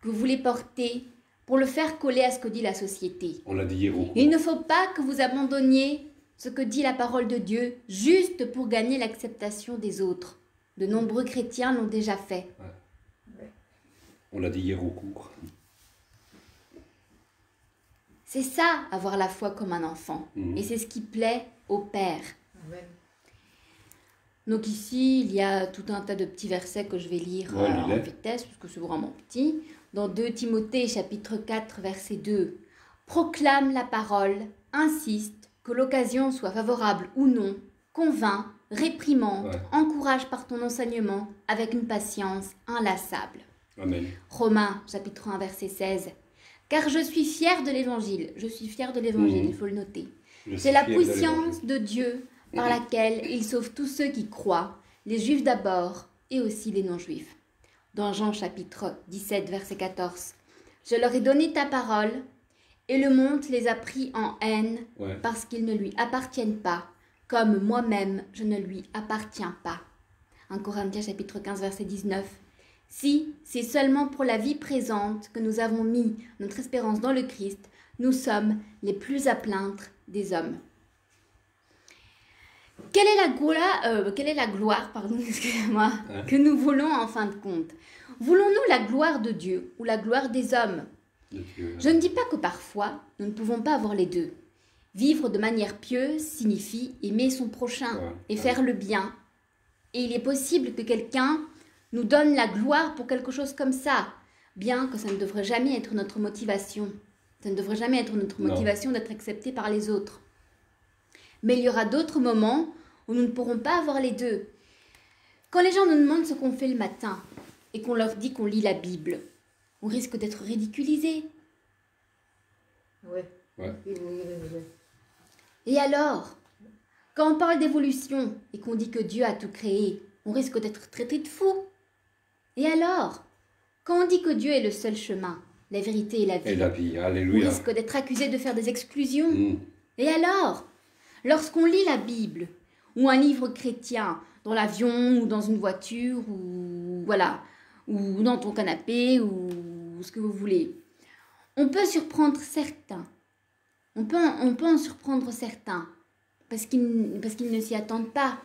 que vous voulez porter pour le faire coller à ce que dit la société. on l'a dit hier au cours. Il ne faut pas que vous abandonniez ce que dit la parole de Dieu juste pour gagner l'acceptation des autres. De nombreux chrétiens l'ont déjà fait. On l'a dit hier au cours. C'est ça, avoir la foi comme un enfant. Mhm. Et c'est ce qui plaît au Père. Amen. Donc ici, il y a tout un tas de petits versets que je vais lire Ouais, en lis-les. vitesse, parce que c'est vraiment petit. Dans 2 Timothée, chapitre 4, verset 2. Proclame la parole, insiste, que l'occasion soit favorable ou non, convainc, réprimande, Ouais. encourage par ton enseignement, avec une patience inlassable. Amen. Romains, chapitre 1, verset 16. Car je suis fier de l'évangile. Je suis fier de l'évangile, Mhm. il faut le noter. Je C'est suis la fier de puissance de Dieu par laquelle il sauve tous ceux qui croient, les juifs d'abord et aussi les non-juifs. Dans Jean chapitre 17, verset 14. Je leur ai donné ta parole et le monde les a pris en haine Ouais. parce qu'ils ne lui appartiennent pas, comme moi-même je ne lui appartiens pas. 1 Corinthiens chapitre 15, verset 19. Si c'est seulement pour la vie présente que nous avons mis notre espérance dans le Christ, nous sommes les plus à plaindre des hommes. Quelle est la gloire pardon, excusez-moi, Hein? que nous voulons en fin de compte? Voulons-nous la gloire de Dieu ou la gloire des hommes? De Dieu. Je ne dis pas que parfois, nous ne pouvons pas avoir les deux. Vivre de manière pieuse signifie aimer son prochain Ouais. et faire le bien. Et il est possible que quelqu'un nous donne la gloire pour quelque chose comme ça, bien que ça ne devrait jamais être notre motivation. Ça ne devrait jamais être notre Non. motivation d'être accepté par les autres. Mais il y aura d'autres moments où nous ne pourrons pas avoir les deux. Quand les gens nous demandent ce qu'on fait le matin et qu'on leur dit qu'on lit la Bible, on risque d'être ridiculisé. Ouais. Ouais. Et alors, quand on parle d'évolution et qu'on dit que Dieu a tout créé, on risque d'être traité de fou. Et alors, quand on dit que Dieu est le seul chemin, la vérité et la vie, Et la vie, on alléluia. risque d'être accusé de faire des exclusions. Mm. Et alors, lorsqu'on lit la Bible ou un livre chrétien dans l'avion ou dans une voiture ou voilà, ou dans ton canapé ou ce que vous voulez, on peut surprendre certains. On peut en surprendre certains parce qu'ils ne s'y attendent pas.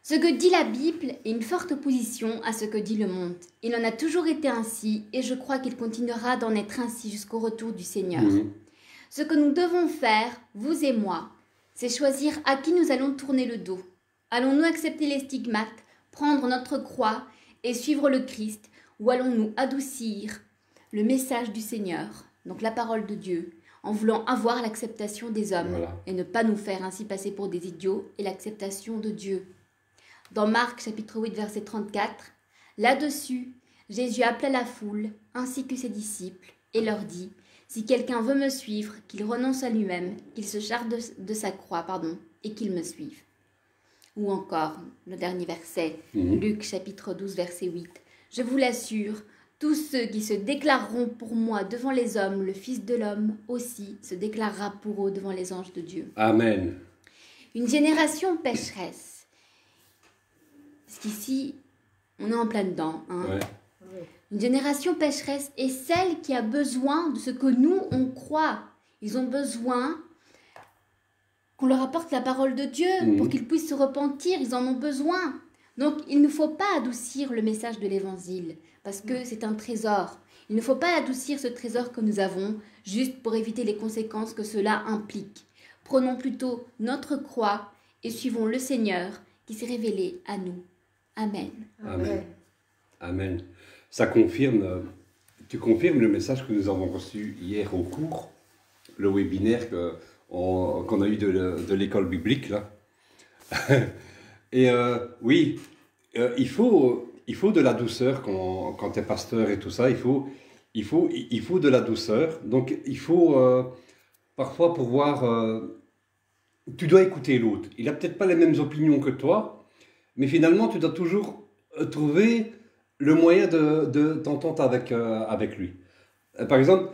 Ce que dit la Bible est une forte opposition à ce que dit le monde. Il en a toujours été ainsi et je crois qu'il continuera d'en être ainsi jusqu'au retour du Seigneur. Mhm. Ce que nous devons faire, vous et moi, c'est choisir à qui nous allons tourner le dos. Allons-nous accepter les stigmates, prendre notre croix et suivre le Christ, ou allons-nous adoucir le message du Seigneur, donc la parole de Dieu, en voulant avoir l'acceptation des hommes Voilà. et ne pas nous faire ainsi passer pour des idiots et l'acceptation de Dieu. Dans Marc chapitre 8 verset 34, là-dessus, Jésus appela la foule ainsi que ses disciples et leur dit: si quelqu'un veut me suivre, qu'il renonce à lui-même, qu'il se charge de sa croix, et qu'il me suive. Ou encore, le dernier verset, Luc chapitre 12 verset 8. Je vous l'assure, tous ceux qui se déclareront pour moi devant les hommes, le Fils de l'homme aussi se déclarera pour eux devant les anges de Dieu. Amen. Une génération pécheresse. Parce qu'ici, on est en plein dedans. Hein. Ouais. Une génération pécheresse est celle qui a besoin de ce que nous, on croit. Ils ont besoin qu'on leur apporte la parole de Dieu pour qu'ils puissent se repentir. Ils en ont besoin. Donc, il ne faut pas adoucir le message de l'Évangile parce que c'est un trésor. Il ne faut pas adoucir ce trésor que nous avons juste pour éviter les conséquences que cela implique. Prenons plutôt notre croix et suivons le Seigneur qui s'est révélé à nous. Amen. Amen. Amen. Ça confirme, tu confirmes le message que nous avons reçu hier au cours, le webinaire qu'on a eu de l'école biblique, là. Et oui, il faut de la douceur quand tu es pasteur et tout ça, il faut de la douceur. Donc il faut parfois pouvoir... tu dois écouter l'autre. Il n'a peut-être pas les mêmes opinions que toi, mais finalement tu dois toujours trouver le moyen de t'entendre avec lui. Par exemple,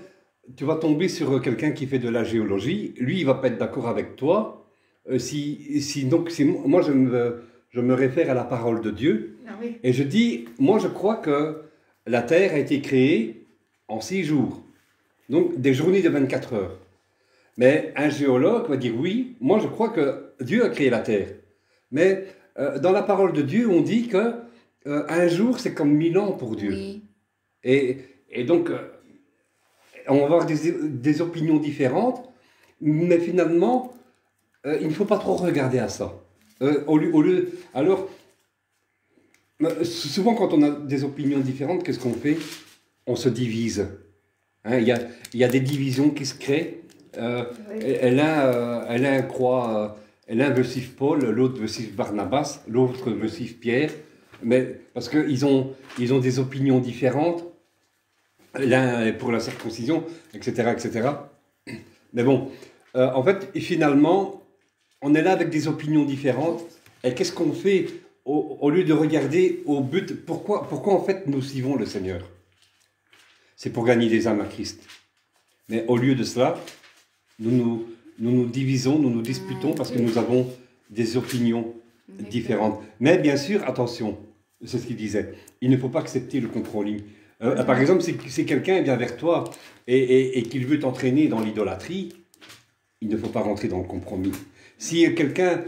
tu vas tomber sur quelqu'un qui fait de la géologie, lui il va pas être d'accord avec toi. Moi je me réfère à la parole de Dieu, et je dis, moi je crois que la terre a été créée en 6 jours, donc des journées de 24 heures. Mais un géologue va dire, oui, moi je crois que Dieu a créé la terre. Mais dans la parole de Dieu, on dit que un jour, c'est comme 1000 ans pour Dieu. Oui. Et donc, on va avoir des opinions différentes, mais finalement, il ne faut pas trop regarder à ça. Alors, souvent, quand on a des opinions différentes, qu'est-ce qu'on fait? On se divise. Hein, il y a des divisions qui se créent. L'un croit... L'un veut suivre Paul, l'autre veut suivre Barnabas, l'autre veut suivre Pierre, mais parce qu'ils ont des opinions différentes, l'un est pour la circoncision, etc., etc. Mais bon, en fait, finalement, on est là avec des opinions différentes, et qu'est-ce qu'on fait au lieu de regarder au but, pourquoi en fait nous suivons le Seigneur? C'est pour gagner des âmes à Christ. Mais au lieu de cela, nous nous divisons, nous nous disputons parce que nous avons des opinions différentes. Mais bien sûr, attention, c'est ce qu'il disait, il ne faut pas accepter le compromis. Par exemple, si quelqu'un vient vers toi et qu'il veut t'entraîner dans l'idolâtrie, il ne faut pas rentrer dans le compromis. Si quelqu'un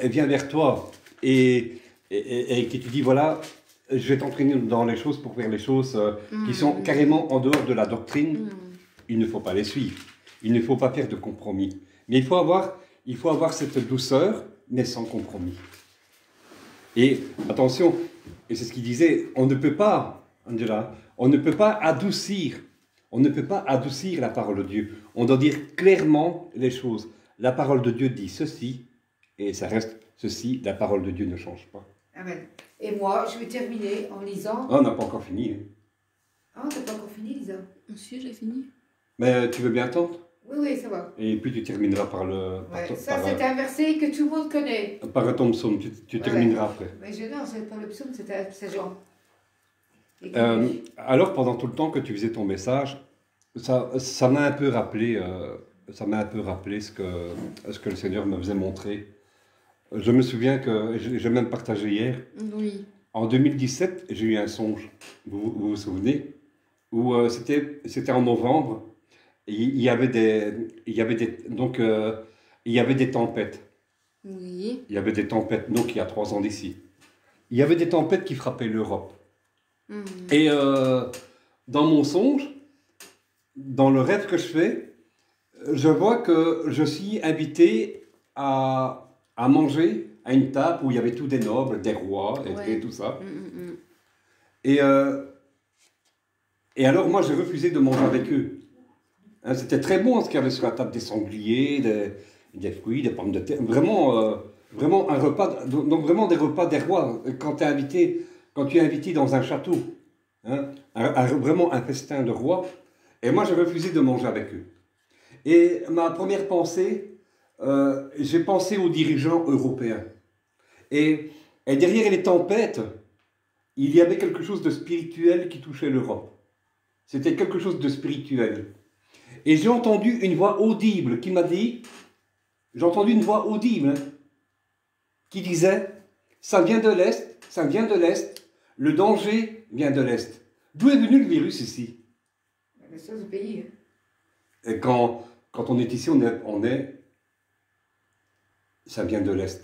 vient vers toi et que tu dis, voilà, je vais t'entraîner dans les choses pour faire les choses qui sont carrément en dehors de la doctrine, il ne faut pas les suivre. Il ne faut pas faire de compromis. Mais il faut avoir cette douceur, mais sans compromis. Et attention, et c'est ce qu'il disait, on ne peut pas, Angela, on ne peut pas adoucir la parole de Dieu. On doit dire clairement les choses. La parole de Dieu dit ceci, et ça reste ceci, la parole de Dieu ne change pas. Amen. Et moi, je vais terminer en lisant... Ah, on n'a pas encore fini. Hein. Ah, t'as pas encore fini, Lisa? Monsieur, j'ai fini. Mais tu veux bien attendre? Oui, oui, ça va. Et puis tu termineras par le... Ouais, ça, c'est un verset que tout le monde connaît. Par ton psaume, tu termineras après. Mais non, c'est pas le psaume, c'est Jean. Alors, pendant tout le temps que tu faisais ton message, ça m'a un peu rappelé, ce que le Seigneur me faisait montrer. Je me souviens que, j'ai même partagé hier, Oui. en 2017, j'ai eu un songe, vous souvenez, où c'était en novembre, et il y avait des tempêtes. Oui. Il y avait des tempêtes, donc il y a 3 ans d'ici. Il y avait des tempêtes qui frappaient l'Europe. Mhm. Et dans mon songe, dans le rêve que je fais, je vois que je suis invité à manger à une table où il y avait tous des nobles, des rois et tout ça. Et alors moi j'ai refusé de manger avec eux. Hein, c'était très bon ce qu'il y avait sur la table, des sangliers, des fruits, des pommes de terre. Vraiment, vraiment un repas, donc vraiment des repas des rois. Quand tu es invité dans un château, hein, vraiment un festin de rois. Et moi j'ai refusé de manger avec eux. Et ma première pensée, j'ai pensé aux dirigeants européens. Et derrière les tempêtes, il y avait quelque chose de spirituel qui touchait l'Europe. C'était quelque chose de spirituel. Et j'ai entendu une voix audible qui m'a dit, qui disait, ça vient de l'Est, le danger vient de l'Est. D'où est venu le virus ici? Mais ça, c'est le pays. Et quand on est ici, ça vient de l'Est.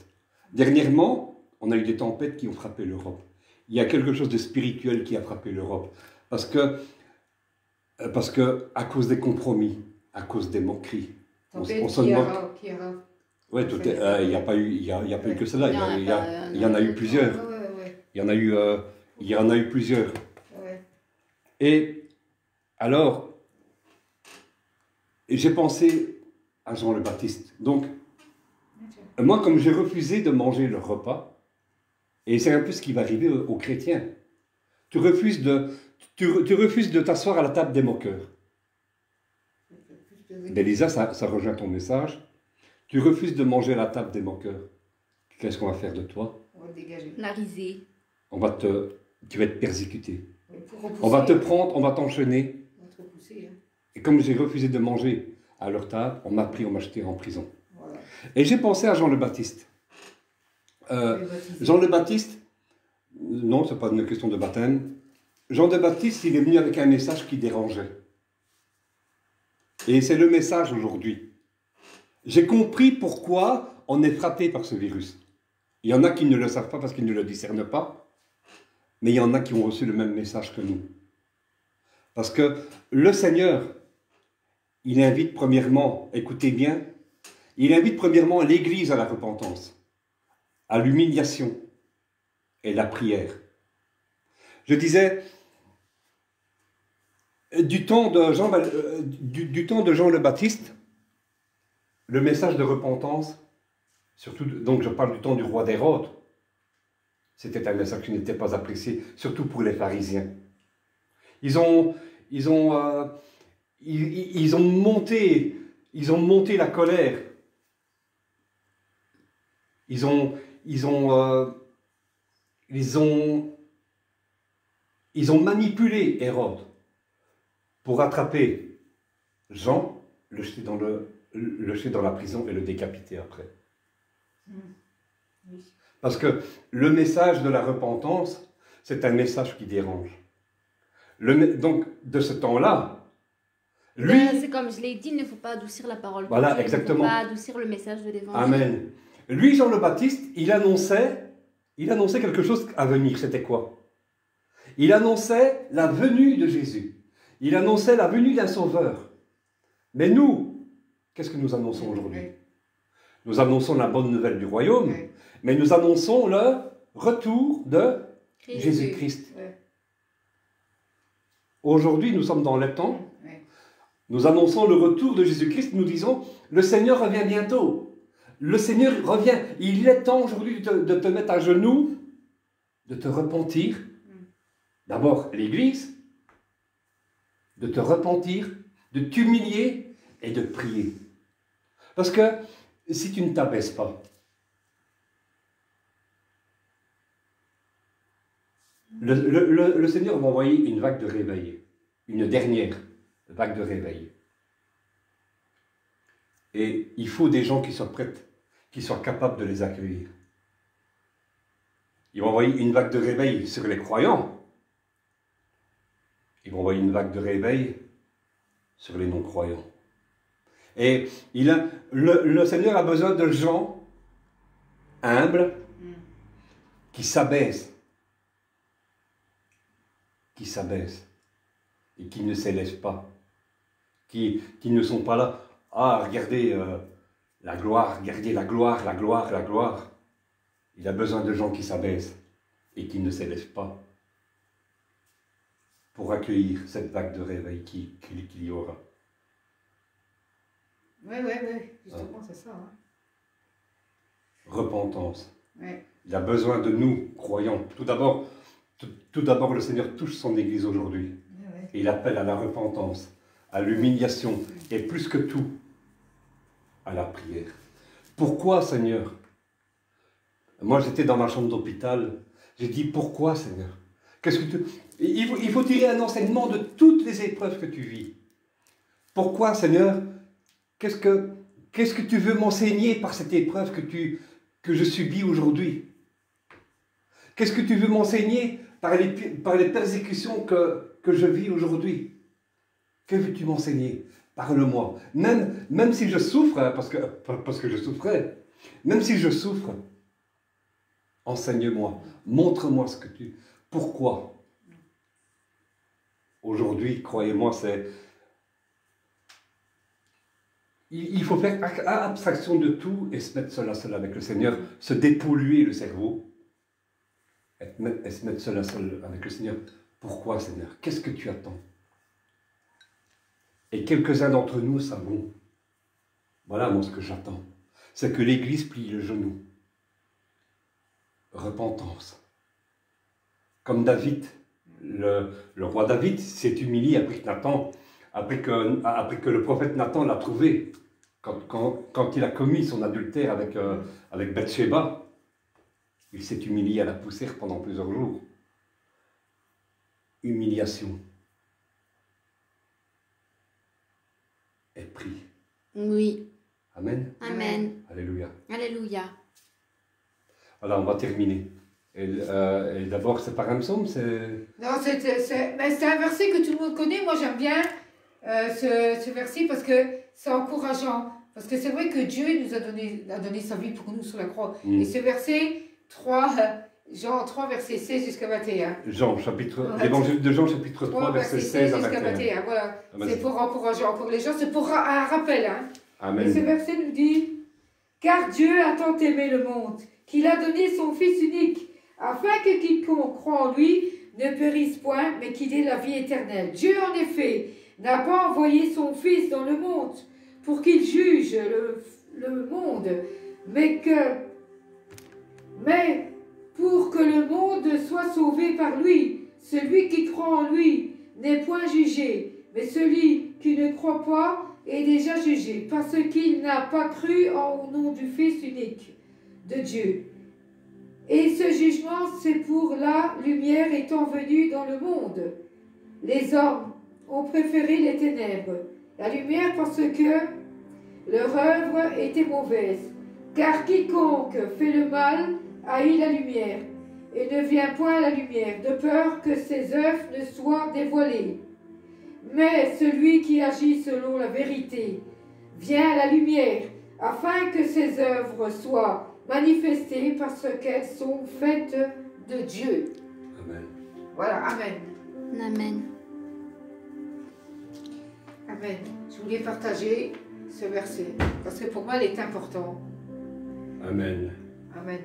Dernièrement, on a eu des tempêtes qui ont frappé l'Europe. Il y a quelque chose de spirituel qui a frappé l'Europe. Parce que à cause des compromis, à cause des moqueries, on se moque. Oui, il n'y a pas eu que cela. Il y en a eu plusieurs. Il y en a eu plusieurs. Et alors, j'ai pensé à Jean le Baptiste. Donc, moi, comme j'ai refusé de manger le repas, et c'est un peu ce qui va arriver aux chrétiens, tu refuses de t'asseoir à la table des moqueurs. Mais Lisa, ça rejoint ton message. Tu refuses de manger à la table des moqueurs. Qu'est-ce qu'on va faire de toi? On va te dégager. La risée. Tu vas être persécuté. Repousser, On va te prendre, on va t'enchaîner. On va te repousser. Hein. Et comme j'ai refusé de manger à leur table, on m'a jeté en prison. Voilà. Et j'ai pensé à Jean le Baptiste. Jean le Baptiste, non, ce n'est pas une question de baptême. Jean le Baptiste, il est venu avec un message qui dérangeait. Et c'est le message aujourd'hui. J'ai compris pourquoi on est frappé par ce virus. Il y en a qui ne le savent pas parce qu'ils ne le discernent pas, mais il y en a qui ont reçu le même message que nous. Parce que le Seigneur, il invite premièrement, écoutez bien, il invite premièrement l'Église à la repentance, à l'humiliation et la prière. Je disais, du temps de Jean le Baptiste, le message de repentance, surtout, donc je parle du temps du roi d'Hérode, c'était un message qui n'était pas apprécié, surtout pour les pharisiens. Ils ont monté la colère. Ils ont manipulé Hérode pour attraper Jean, le jeter dans la prison et le décapiter après. Oui. Parce que le message de la repentance, c'est un message qui dérange. Donc, de ce temps-là, lui... C'est comme je l'ai dit, il ne faut pas adoucir la parole. Voilà, de Dieu, exactement. Il ne faut pas adoucir le message de l'évangile. Amen. Lui, Jean le Baptiste, il annonçait quelque chose à venir. C'était quoi? Il annonçait la venue de Jésus. Il annonçait la venue d'un sauveur. Mais nous, qu'est-ce que nous annonçons aujourd'hui? Nous annonçons la bonne nouvelle du royaume, mais nous annonçons le retour de Jésus-Christ. Aujourd'hui, nous sommes dans le temps. Nous annonçons le retour de Jésus-Christ. Nous disons, le Seigneur revient bientôt. Le Seigneur revient. Il est temps aujourd'hui de te mettre à genoux, de te repentir. D'abord, l'Église, de te repentir, de t'humilier et de prier. Parce que si tu ne t'abaisses pas, le Seigneur va envoyer une vague de réveil, une dernière vague de réveil. Et il faut des gens qui soient prêts, qui soient capables de les accueillir. Il va envoyer une vague de réveil sur les croyants. Il va envoyer une vague de réveil sur les non-croyants. Et le Seigneur a besoin de gens humbles qui s'abaissent et qui ne s'élèvent pas, qui ne sont pas là. Ah, regardez la gloire, regardez la gloire, la gloire, la gloire. Il a besoin de gens qui s'abaissent et qui ne s'élèvent pas pour accueillir cette vague de réveil qu'il y aura. Oui, justement, c'est ça. Hein. Repentance. Ouais. Il a besoin de nous, croyants. Tout d'abord, le Seigneur touche son Église aujourd'hui. Ouais. Et il appelle à la repentance, à l'humiliation, et plus que tout, à la prière. Pourquoi, Seigneur? Moi, j'étais dans ma chambre d'hôpital. J'ai dit, pourquoi, Seigneur? Il faut tirer un enseignement de toutes les épreuves que tu vis. Pourquoi, Seigneur? Qu'est-ce que tu veux m'enseigner par cette épreuve que je subis aujourd'hui? Qu'est-ce que tu veux m'enseigner par les persécutions que je vis aujourd'hui? Que veux-tu m'enseigner? Parle-moi. Même si je souffre, hein, parce que je souffrais, même si je souffre, enseigne-moi, montre-moi ce que tu... Pourquoi? Aujourd'hui, croyez-moi, il faut faire abstraction de tout et se mettre seul à seul avec le Seigneur, se dépolluer le cerveau et se mettre seul à seul avec le Seigneur. Pourquoi, Seigneur? Qu'est-ce que tu attends? Et quelques-uns d'entre nous savons, voilà moi ce que j'attends, c'est que l'Église plie le genou. Repentance. Comme David, le roi David s'est humilié après que le prophète Nathan l'a trouvé, quand il a commis son adultère avec Bathsheba, il s'est humilié à la poussière pendant plusieurs jours. Humiliation. Et prie. Oui. Amen. Amen. Alléluia. Alléluia. Voilà, on va terminer. Et d'abord, c'est par un psaume, Non, c'est un verset que tout le monde connaît. Moi, j'aime bien ce verset parce que c'est encourageant. Parce que c'est vrai que Dieu nous a donné sa vie pour nous sur la croix. Et ce verset 3, Jean 3, verset 16 jusqu'à 21. L'évangile de Jean, chapitre 3, verset 16 à 21. Voilà, c'est pour encourager encore les gens, c'est pour un rappel. Hein. Amen. Et ce verset nous dit, « Car Dieu a tant aimé le monde, qu'il a donné son Fils unique, afin que quiconque croit en lui ne périsse point, mais qu'il ait la vie éternelle. Dieu, en effet, n'a pas envoyé son Fils dans le monde pour qu'il juge le monde, mais pour que le monde soit sauvé par lui. Celui qui croit en lui n'est point jugé, mais celui qui ne croit pas est déjà jugé, parce qu'il n'a pas cru au nom du Fils unique de Dieu. Et ce jugement, c'est pour la lumière étant venue dans le monde. Les hommes ont préféré les ténèbres, la lumière, parce que leur œuvre était mauvaise. Car quiconque fait le mal haït la lumière, et ne vient point à la lumière, de peur que ses œuvres ne soient dévoilées. Mais celui qui agit selon la vérité vient à la lumière, afin que ses œuvres soient manifestées parce qu'elles sont faites de Dieu. Amen. Voilà, Amen. Amen. Amen. Je voulais partager ce verset, parce que pour moi, il est important. Amen. Amen.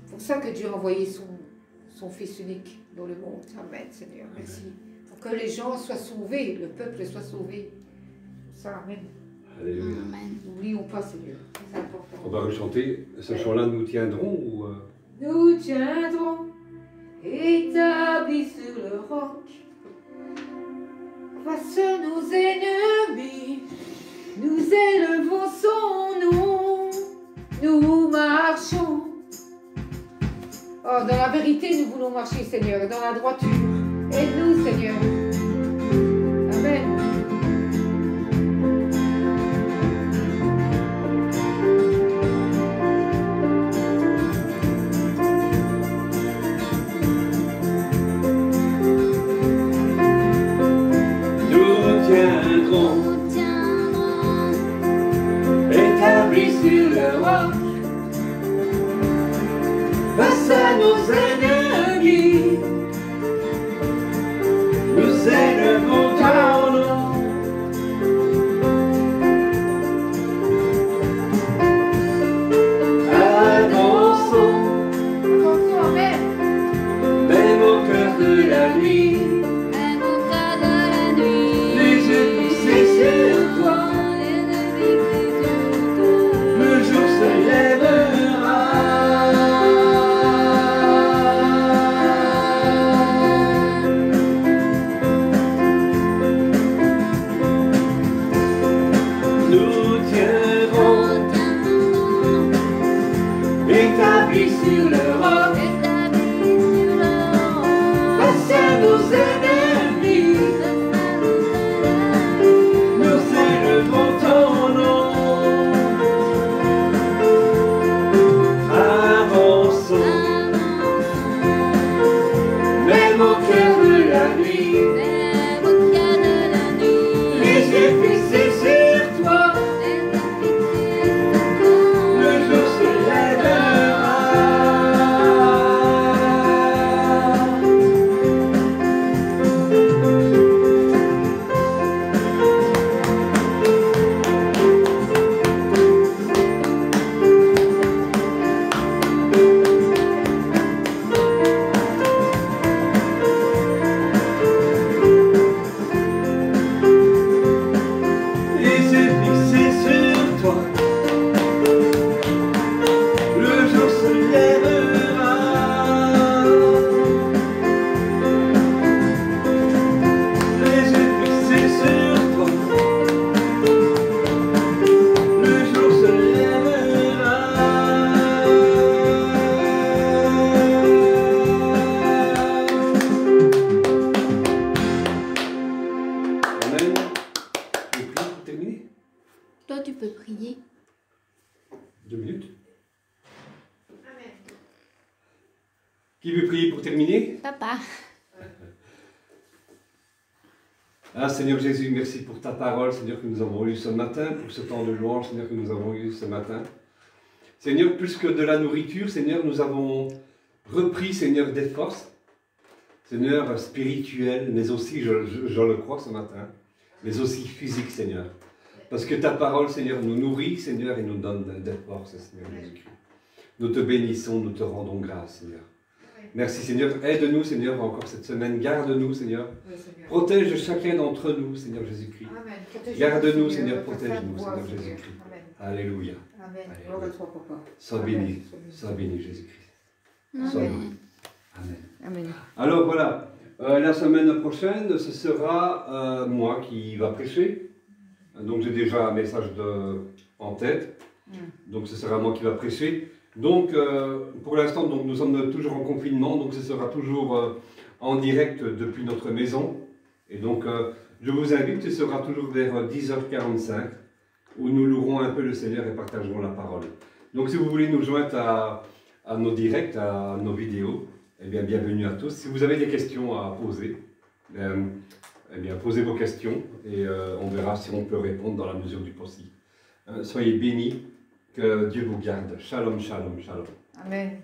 C'est pour ça que Dieu a envoyé son Fils unique dans le monde. Amen, Seigneur. Merci. Pour que les gens soient sauvés, le peuple soit sauvé. Ça, Amen. Alléluia. Amen. N'oublions pas, Seigneur. C'est important. On va rechanter ce chant-là, nous tiendrons ou Nous tiendrons, établis sur le roc, face nos ennemis, nous élevons son nom, nous marchons. Oh, dans la vérité, nous voulons marcher, Seigneur, dans la droiture. Aide-nous, Seigneur. Amen. Établis sur le roc, face à nos ennemis, nous élevons ton nom. Avançons, Amen. même au cœur de la nuit, Même au cœur de la nuit, les yeux fixés sur toi. Le jour se lèvera. Nous tiendrons, établis sur le roc, face à nos ennemis, nous élevons ton nom. Avançons, même au cœur de la nuit, les yeux fixés sur toi, le jour se lèvera. Les yeux fixés sur toi, le jour se lèvera. Les yeux fixés sur toi, le jour se lèvera. Amen. Et puis, pour terminer, Toi, tu peux prier. 2 minutes. Qui veut prier pour terminer? Papa. Ah, Seigneur Jésus, merci pour ta parole, Seigneur, que nous avons eue ce matin, pour ce temps de louange, Seigneur, que nous avons eu ce matin. Seigneur, plus que de la nourriture, Seigneur, nous avons repris, Seigneur, des forces, Seigneur, spirituelles, mais aussi, je le crois ce matin, mais aussi physiques, Seigneur. Parce que ta parole, Seigneur, nous nourrit, Seigneur, et nous donne des forces, Seigneur Jésus-Christ. Nous te bénissons, nous te rendons grâce, Seigneur. Merci, Seigneur. Aide-nous, Seigneur, encore cette semaine. Garde-nous, Seigneur. Oui, Seigneur. Protège chacun d'entre nous, Seigneur Jésus-Christ. Amen. Protège-nous, Garde-nous, Seigneur, par ta protège-nous, voix, Seigneur Jésus-Christ. Amen. Alléluia. Amen. Allez. Gloire à toi, papa. Sois Amen. béni. Sois béni, Jésus-Christ. Sois Amen. béni. Amen. Amen. Alors voilà, la semaine prochaine, ce sera moi qui va prêcher. Donc j'ai déjà un message en tête. Donc ce sera moi qui va prêcher. Donc pour l'instant, nous sommes toujours en confinement. Donc ce sera toujours en direct depuis notre maison. Et donc je vous invite, ce sera toujours vers 10h45 où nous louerons un peu le Seigneur et partagerons la parole. Donc si vous voulez nous joindre à nos directs, à nos vidéos, eh bien, bienvenue à tous. Si vous avez des questions à poser, eh bien, posez vos questions et on verra si on peut répondre dans la mesure du possible. Soyez bénis, que Dieu vous garde. Shalom, shalom, shalom. Amen.